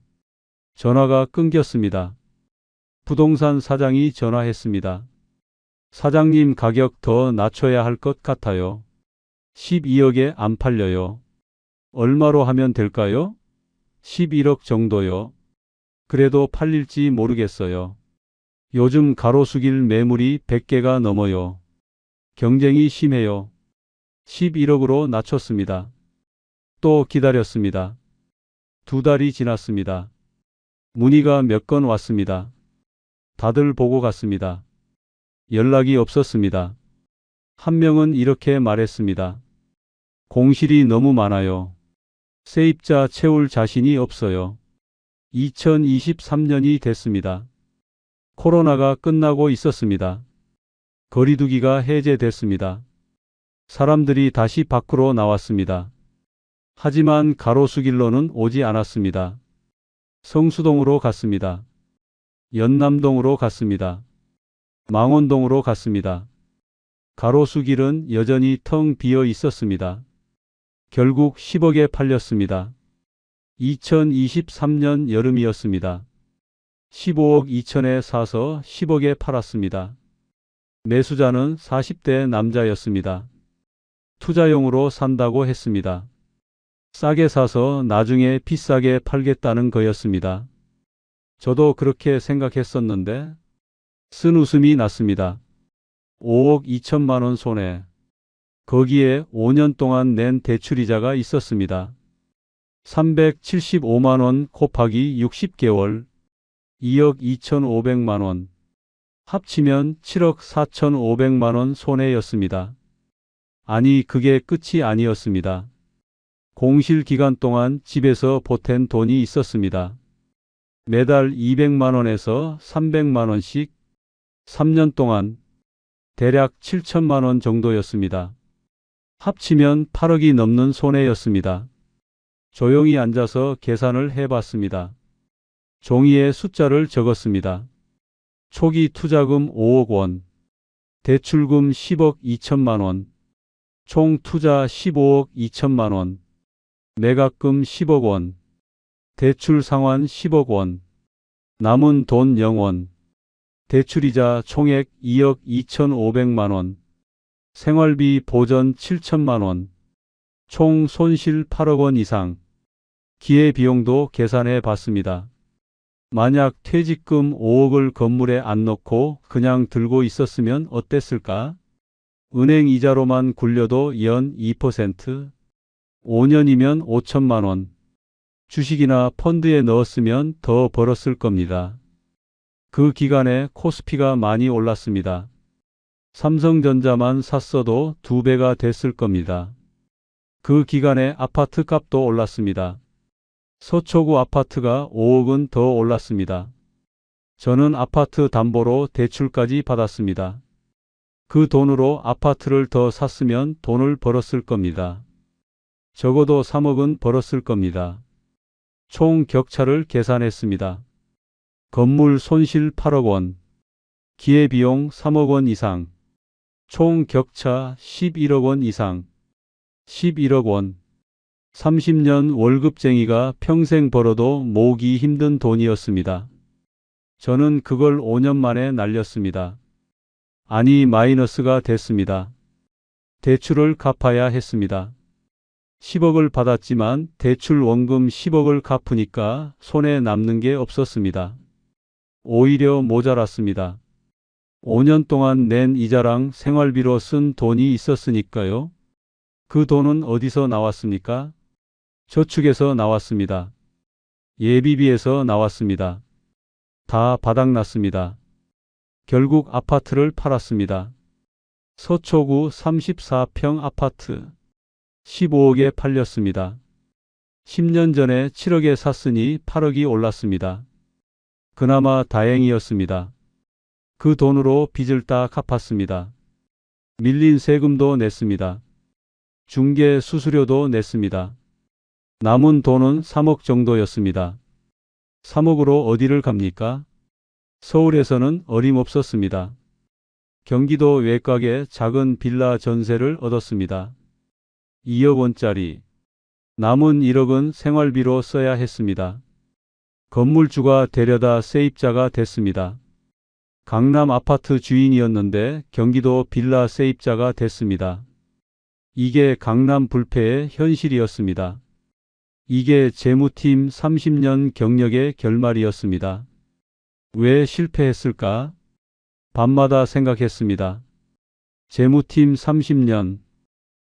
Speaker 2: 전화가 끊겼습니다. 부동산 사장이 전화했습니다. 사장님, 가격 더 낮춰야 할 것 같아요. 12억에 안 팔려요. 얼마로 하면 될까요? 11억 정도요. 그래도 팔릴지 모르겠어요. 요즘 가로수길 매물이 100개가 넘어요. 경쟁이 심해요. 11억으로 낮췄습니다. 또 기다렸습니다. 2달이 지났습니다. 문의가 몇 건 왔습니다. 다들 보고 갔습니다. 연락이 없었습니다. 한 명은 이렇게 말했습니다. 공실이 너무 많아요. 세입자 채울 자신이 없어요. 2023년이 됐습니다. 코로나가 끝나고 있었습니다. 거리두기가 해제됐습니다. 사람들이 다시 밖으로 나왔습니다. 하지만 가로수길로는 오지 않았습니다. 성수동으로 갔습니다. 연남동으로 갔습니다. 망원동으로 갔습니다. 가로수길은 여전히 텅 비어 있었습니다. 결국 10억에 팔렸습니다. 2023년 여름이었습니다. 15억 2천에 사서 10억에 팔았습니다. 매수자는 40대 남자였습니다. 투자용으로 산다고 했습니다. 싸게 사서 나중에 비싸게 팔겠다는 거였습니다. 저도 그렇게 생각했었는데 쓴 웃음이 났습니다. 5억 2천만 원 손해. 거기에 5년 동안 낸 대출이자가 있었습니다. 375만 원 곱하기 60개월, 2억 2,500만 원. 합치면 7억 4,500만 원 손해였습니다. 아니, 그게 끝이 아니었습니다. 공실 기간 동안 집에서 보탠 돈이 있었습니다. 매달 200만 원에서 300만 원씩 3년 동안 대략 7천만 원 정도였습니다. 합치면 8억이 넘는 손해였습니다. 조용히 앉아서 계산을 해봤습니다. 종이에 숫자를 적었습니다. 초기 투자금 5억 원, 대출금 10억 2천만 원, 총 투자 15억 2천만 원, 매각금 10억 원, 대출 상환 10억 원, 남은 돈 0원, 대출이자 총액 2억 2,500만 원, 생활비 보전 7천만 원, 총 손실 8억 원 이상, 기회비용도 계산해 봤습니다. 만약 퇴직금 5억을 건물에 안 넣고 그냥 들고 있었으면 어땠을까? 은행 이자로만 굴려도 연 2%, 5년이면 5천만 원, 주식이나 펀드에 넣었으면 더 벌었을 겁니다. 그 기간에 코스피가 많이 올랐습니다. 삼성전자만 샀어도 2배가 됐을 겁니다. 그 기간에 아파트 값도 올랐습니다. 서초구 아파트가 5억은 더 올랐습니다. 저는 아파트 담보로 대출까지 받았습니다. 그 돈으로 아파트를 더 샀으면 돈을 벌었을 겁니다. 적어도 3억은 벌었을 겁니다. 총 격차를 계산했습니다. 건물 손실 8억 원, 기회비용 3억 원 이상, 총 격차 11억 원 이상, 11억 원. 30년 월급쟁이가 평생 벌어도 모으기 힘든 돈이었습니다. 저는 그걸 5년 만에 날렸습니다. 아니, 마이너스가 됐습니다. 대출을 갚아야 했습니다. 10억을 받았지만 대출 원금 10억을 갚으니까 손에 남는 게 없었습니다. 오히려 모자랐습니다. 5년 동안 낸 이자랑 생활비로 쓴 돈이 있었으니까요. 그 돈은 어디서 나왔습니까? 저축에서 나왔습니다. 예비비에서 나왔습니다. 다 바닥났습니다. 결국 아파트를 팔았습니다. 서초구 34평 아파트 15억에 팔렸습니다. 10년 전에 7억에 샀으니 8억이 올랐습니다. 그나마 다행이었습니다. 그 돈으로 빚을 다 갚았습니다. 밀린 세금도 냈습니다. 중개 수수료도 냈습니다. 남은 돈은 3억 정도였습니다. 3억으로 어디를 갑니까? 서울에서는 어림없었습니다. 경기도 외곽에 작은 빌라 전세를 얻었습니다. 2억 원짜리. 남은 1억은 생활비로 써야 했습니다. 건물주가 데려다 세입자가 됐습니다. 강남 아파트 주인이었는데 경기도 빌라 세입자가 됐습니다. 이게 강남 불패의 현실이었습니다. 이게 재무팀 30년 경력의 결말이었습니다. 왜 실패했을까? 밤마다 생각했습니다. 재무팀 30년.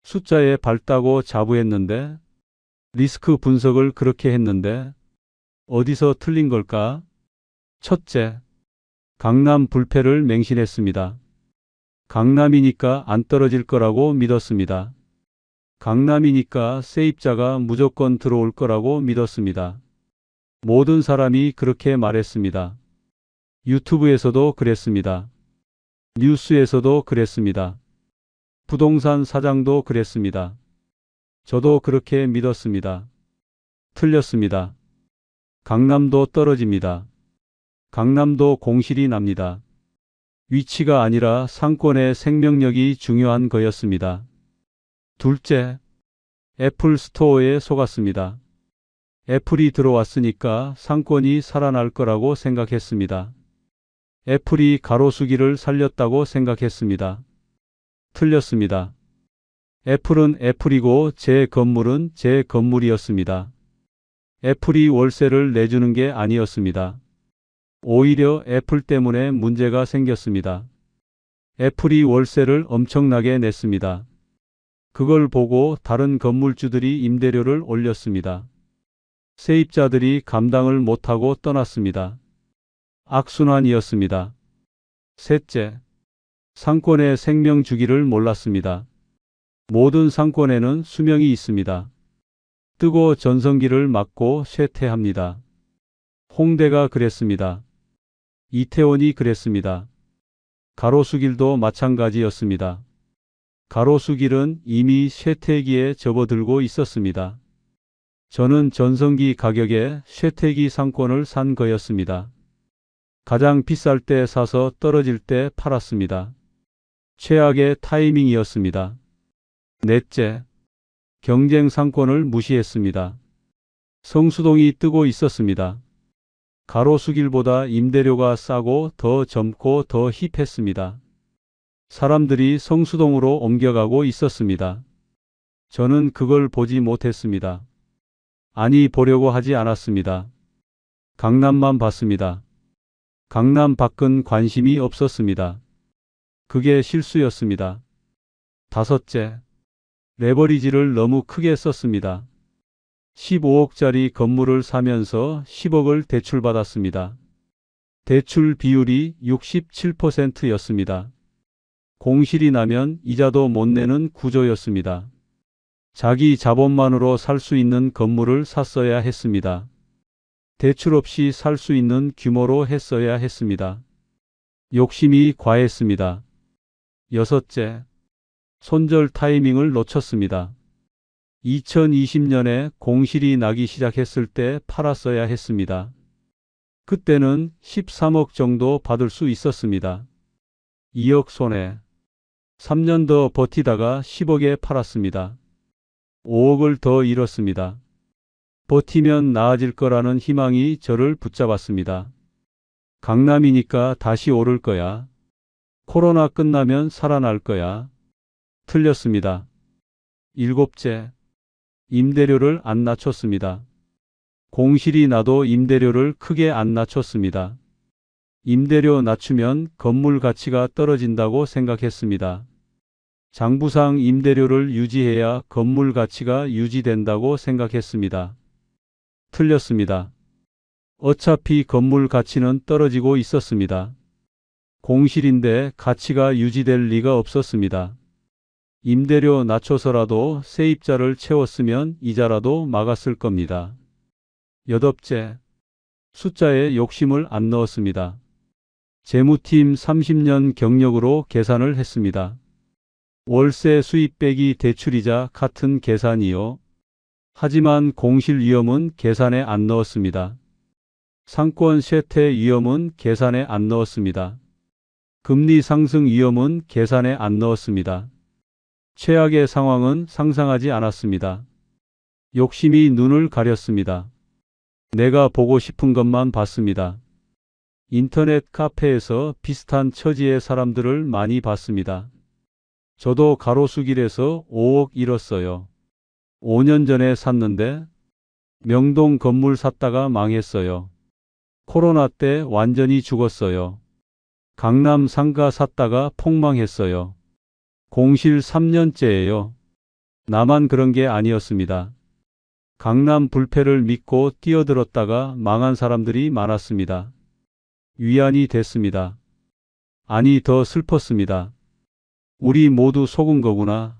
Speaker 2: 숫자에 밝다고 자부했는데, 리스크 분석을 그렇게 했는데, 어디서 틀린 걸까? 첫째, 강남 불패를 맹신했습니다. 강남이니까 안 떨어질 거라고 믿었습니다. 강남이니까 세입자가 무조건 들어올 거라고 믿었습니다. 모든 사람이 그렇게 말했습니다. 유튜브에서도 그랬습니다. 뉴스에서도 그랬습니다. 부동산 사장도 그랬습니다. 저도 그렇게 믿었습니다. 틀렸습니다. 강남도 떨어집니다. 강남도 공실이 납니다. 위치가 아니라 상권의 생명력이 중요한 거였습니다. 둘째, 애플 스토어에 속았습니다. 애플이 들어왔으니까 상권이 살아날 거라고 생각했습니다. 애플이 가로수길을 살렸다고 생각했습니다. 틀렸습니다. 애플은 애플이고 제 건물은 제 건물이었습니다. 애플이 월세를 내주는 게 아니었습니다. 오히려 애플 때문에 문제가 생겼습니다. 애플이 월세를 엄청나게 냈습니다. 그걸 보고 다른 건물주들이 임대료를 올렸습니다. 세입자들이 감당을 못하고 떠났습니다. 악순환이었습니다. 셋째, 상권의 생명 주기를 몰랐습니다. 모든 상권에는 수명이 있습니다. 뜨고 전성기를 맞고 쇠퇴합니다. 홍대가 그랬습니다. 이태원이 그랬습니다. 가로수길도 마찬가지였습니다. 가로수길은 이미 쇠퇴기에 접어들고 있었습니다. 저는 전성기 가격에 쇠퇴기 상권을 산 거였습니다. 가장 비쌀 때 사서 떨어질 때 팔았습니다. 최악의 타이밍이었습니다. 넷째, 경쟁 상권을 무시했습니다. 성수동이 뜨고 있었습니다. 가로수길보다 임대료가 싸고 더 젊고 더 힙했습니다. 사람들이 성수동으로 옮겨가고 있었습니다. 저는 그걸 보지 못했습니다. 아니, 보려고 하지 않았습니다. 강남만 봤습니다. 강남 밖은 관심이 없었습니다. 그게 실수였습니다. 다섯째, 레버리지를 너무 크게 썼습니다. 15억짜리 건물을 사면서 10억을 대출받았습니다. 대출 비율이 67%였습니다. 공실이 나면 이자도 못 내는 구조였습니다. 자기 자본만으로 살 수 있는 건물을 샀어야 했습니다. 대출 없이 살 수 있는 규모로 했어야 했습니다. 욕심이 과했습니다. 여섯째, 손절 타이밍을 놓쳤습니다. 2020년에 공실이 나기 시작했을 때 팔았어야 했습니다. 그때는 13억 정도 받을 수 있었습니다. 2억 손해. 3년 더 버티다가 10억에 팔았습니다. 5억을 더 잃었습니다. 버티면 나아질 거라는 희망이 저를 붙잡았습니다. 강남이니까 다시 오를 거야. 코로나 끝나면 살아날 거야. 틀렸습니다. 일곱째, 임대료를 안 낮췄습니다. 공실이 나도 임대료를 크게 안 낮췄습니다. 임대료 낮추면 건물 가치가 떨어진다고 생각했습니다. 장부상 임대료를 유지해야 건물 가치가 유지된다고 생각했습니다. 틀렸습니다. 어차피 건물 가치는 떨어지고 있었습니다. 공실인데 가치가 유지될 리가 없었습니다. 임대료 낮춰서라도 세입자를 채웠으면 이자라도 막았을 겁니다. 여덟째, 숫자에 욕심을 안 넣었습니다. 재무팀 30년 경력으로 계산을 했습니다. 월세 수입 빼기 대출이자 같은 계산이요. 하지만 공실 위험은 계산에 안 넣었습니다. 상권 쇠퇴 위험은 계산에 안 넣었습니다. 금리 상승 위험은 계산에 안 넣었습니다. 최악의 상황은 상상하지 않았습니다. 욕심이 눈을 가렸습니다. 내가 보고 싶은 것만 봤습니다. 인터넷 카페에서 비슷한 처지의 사람들을 많이 봤습니다. 저도 가로수길에서 5억 잃었어요. 5년 전에 샀는데 명동 건물 샀다가 망했어요. 코로나 때 완전히 죽었어요. 강남 상가 샀다가 폭망했어요. 공실 3년째예요. 나만 그런 게 아니었습니다. 강남 불패를 믿고 뛰어들었다가 망한 사람들이 많았습니다. 위안이 됐습니다. 아니, 더 슬펐습니다. 우리 모두 속은 거구나.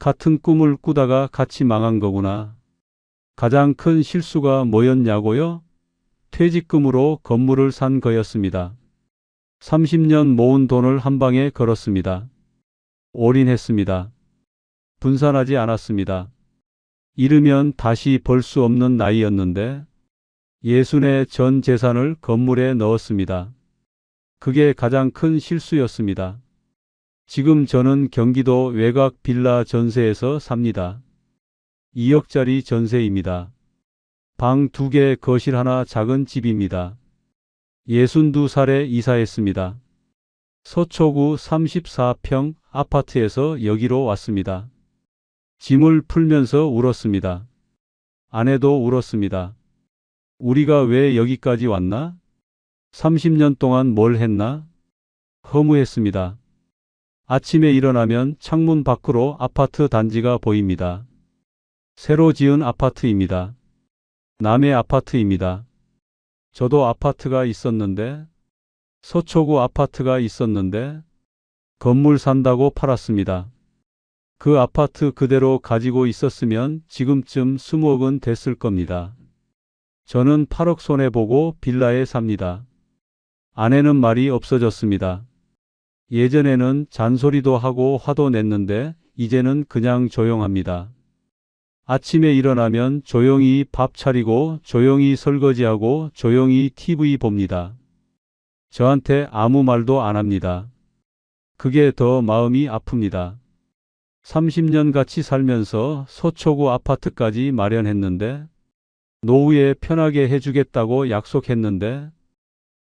Speaker 2: 같은 꿈을 꾸다가 같이 망한 거구나. 가장 큰 실수가 뭐였냐고요? 퇴직금으로 건물을 산 거였습니다. 30년 모은 돈을 한 방에 걸었습니다. 올인했습니다. 분산하지 않았습니다. 잃으면 다시 벌 수 없는 나이였는데 60의 전 재산을 건물에 넣었습니다. 그게 가장 큰 실수였습니다. 지금 저는 경기도 외곽 빌라 전세에서 삽니다. 2억짜리 전세입니다. 방 2개, 거실 하나, 작은 집입니다. 62살에 이사했습니다. 서초구 34평 아파트에서 여기로 왔습니다. 짐을 풀면서 울었습니다. 아내도 울었습니다. 우리가 왜 여기까지 왔나? 30년 동안 뭘 했나? 허무했습니다. 아침에 일어나면 창문 밖으로 아파트 단지가 보입니다. 새로 지은 아파트입니다. 남의 아파트입니다. 저도 아파트가 있었는데, 서초구 아파트가 있었는데, 건물 산다고 팔았습니다. 그 아파트 그대로 가지고 있었으면 지금쯤 20억은 됐을 겁니다. 저는 8억 손해보고 빌라에 삽니다. 아내는 말이 없어졌습니다. 예전에는 잔소리도 하고 화도 냈는데 이제는 그냥 조용합니다. 아침에 일어나면 조용히 밥 차리고 조용히 설거지하고 조용히 TV 봅니다. 저한테 아무 말도 안 합니다. 그게 더 마음이 아픕니다. 30년 같이 살면서 서초구 아파트까지 마련했는데 노후에 편하게 해주겠다고 약속했는데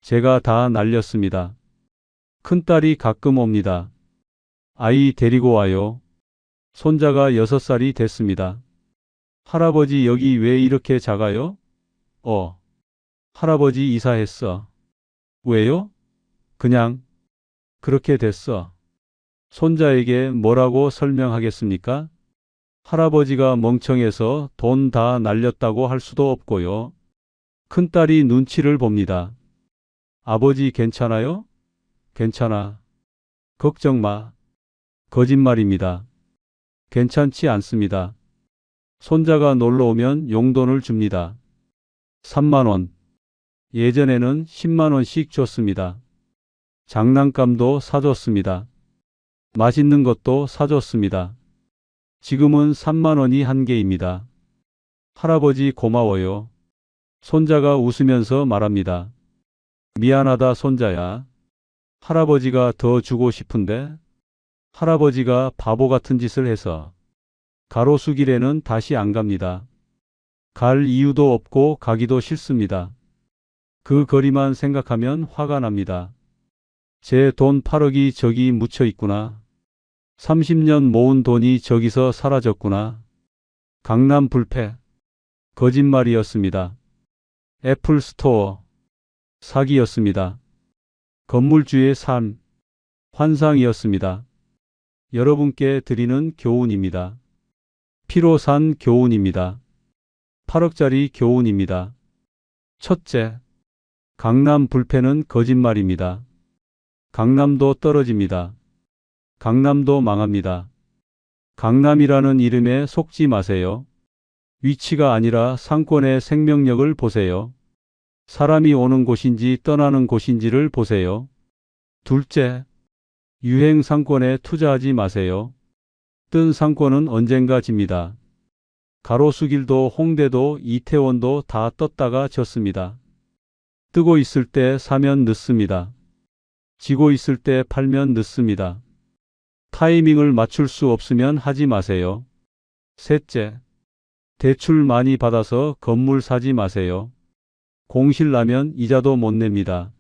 Speaker 2: 제가 다 날렸습니다. 큰딸이 가끔 옵니다. 아이 데리고 와요. 손자가 6살이 됐습니다. 할아버지 여기 왜 이렇게 작아요? 할아버지 이사했어. 왜요? 그냥 그렇게 됐어. 손자에게 뭐라고 설명하겠습니까? 할아버지가 멍청해서 돈 다 날렸다고 할 수도 없고요. 큰딸이 눈치를 봅니다. 아버지 괜찮아요? 괜찮아. 걱정 마. 거짓말입니다. 괜찮지 않습니다. 손자가 놀러 오면 용돈을 줍니다. 3만 원. 예전에는 10만 원씩 줬습니다. 장난감도 사줬습니다. 맛있는 것도 사줬습니다. 지금은 3만 원이 한계입니다. 할아버지 고마워요. 손자가 웃으면서 말합니다. 미안하다 손자야. 할아버지가 더 주고 싶은데 할아버지가 바보 같은 짓을 해서 가로수길에는 다시 안 갑니다. 갈 이유도 없고 가기도 싫습니다. 그 거리만 생각하면 화가 납니다. 제 돈 8억이 저기 묻혀 있구나. 30년 모은 돈이 저기서 사라졌구나. 강남 불패. 거짓말이었습니다. 애플 스토어. 사기였습니다. 건물주의 삶. 환상이었습니다. 여러분께 드리는 교훈입니다. 피로 산 교훈입니다. 8억짜리 교훈입니다. 첫째, 강남 불패는 거짓말입니다. 강남도 떨어집니다. 강남도 망합니다. 강남이라는 이름에 속지 마세요. 위치가 아니라 상권의 생명력을 보세요. 사람이 오는 곳인지 떠나는 곳인지를 보세요. 둘째, 유행 상권에 투자하지 마세요. 뜬 상권은 언젠가 집니다. 가로수길도 홍대도 이태원도 다 떴다가 졌습니다. 뜨고 있을 때 사면 늦습니다. 지고 있을 때 팔면 늦습니다. 타이밍을 맞출 수 없으면 하지 마세요. 셋째, 대출 많이 받아서 건물 사지 마세요. 공실 나면 이자도 못 냅니다.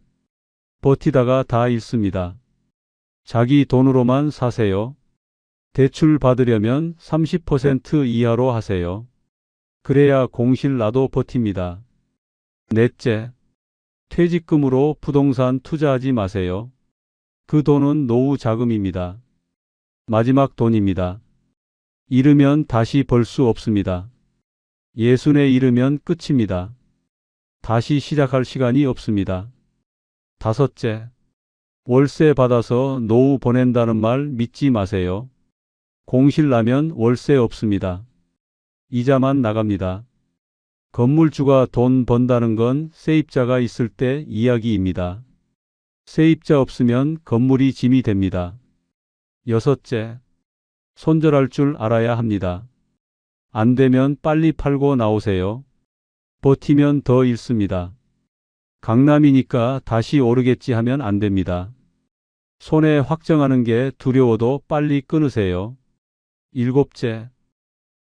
Speaker 2: 버티다가 다 잃습니다. 자기 돈으로만 사세요. 대출 받으려면 30% 이하로 하세요. 그래야 공실 나도 버팁니다. 넷째, 퇴직금으로 부동산 투자하지 마세요. 그 돈은 노후 자금입니다. 마지막 돈입니다. 잃으면 다시 벌 수 없습니다. 예순에 이르면 끝입니다. 다시 시작할 시간이 없습니다. 다섯째, 월세 받아서 노후 보낸다는 말 믿지 마세요. 공실 나면 월세 없습니다. 이자만 나갑니다. 건물주가 돈 번다는 건 세입자가 있을 때 이야기입니다. 세입자 없으면 건물이 짐이 됩니다. 여섯째, 손절할 줄 알아야 합니다. 안 되면 빨리 팔고 나오세요. 버티면 더 잃습니다. 강남이니까 다시 오르겠지 하면 안 됩니다. 손해 확정하는 게 두려워도 빨리 끊으세요. 일곱째,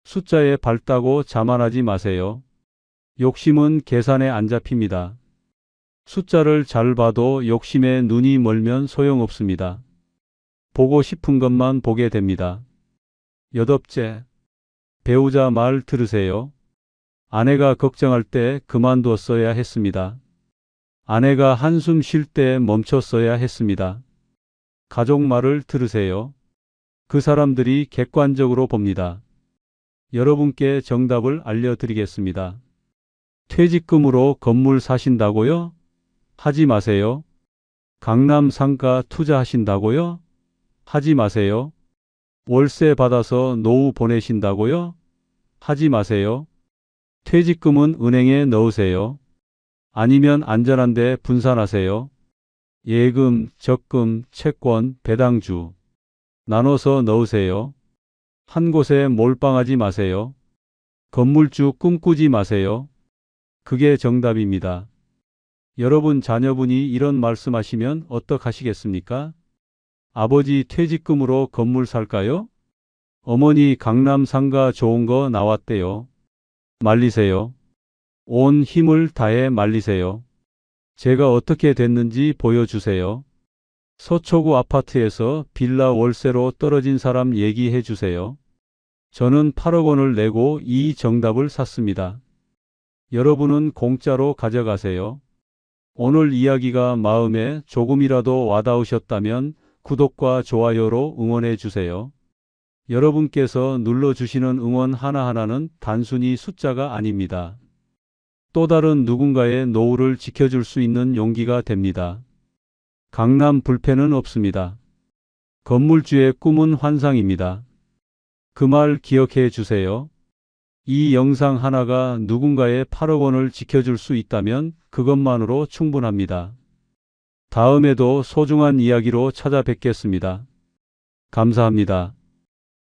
Speaker 2: 숫자에 밝다고 자만하지 마세요. 욕심은 계산에 안 잡힙니다. 숫자를 잘 봐도 욕심에 눈이 멀면 소용없습니다. 보고 싶은 것만 보게 됩니다. 여덟째, 배우자 말 들으세요. 아내가 걱정할 때 그만뒀어야 했습니다. 아내가 한숨 쉴 때 멈췄어야 했습니다. 가족 말을 들으세요. 그 사람들이 객관적으로 봅니다. 여러분께 정답을 알려드리겠습니다. 퇴직금으로 건물 사신다고요? 하지 마세요. 강남 상가 투자하신다고요? 하지 마세요. 월세 받아서 노후 보내신다고요? 하지 마세요. 퇴직금은 은행에 넣으세요. 아니면 안전한 데 분산하세요. 예금, 적금, 채권, 배당주. 나눠서 넣으세요. 한 곳에 몰빵하지 마세요. 건물주 꿈꾸지 마세요. 그게 정답입니다. 여러분 자녀분이 이런 말씀하시면 어떡하시겠습니까? 아버지 퇴직금으로 건물 살까요? 어머니 강남 상가 좋은 거 나왔대요. 말리세요. 온 힘을 다해 말리세요. 제가 어떻게 됐는지 보여주세요. 서초구 아파트에서 빌라 월세로 떨어진 사람 얘기해 주세요. 저는 8억 원을 내고 이 정답을 샀습니다. 여러분은 공짜로 가져가세요. 오늘 이야기가 마음에 조금이라도 와닿으셨다면 구독과 좋아요로 응원해 주세요. 여러분께서 눌러주시는 응원 하나하나는 단순히 숫자가 아닙니다. 또 다른 누군가의 노후를 지켜줄 수 있는 용기가 됩니다. 강남 불패는 없습니다. 건물주의 꿈은 환상입니다. 그 말 기억해 주세요. 이 영상 하나가 누군가의 8억 원을 지켜줄 수 있다면 그것만으로 충분합니다. 다음에도 소중한 이야기로 찾아뵙겠습니다. 감사합니다.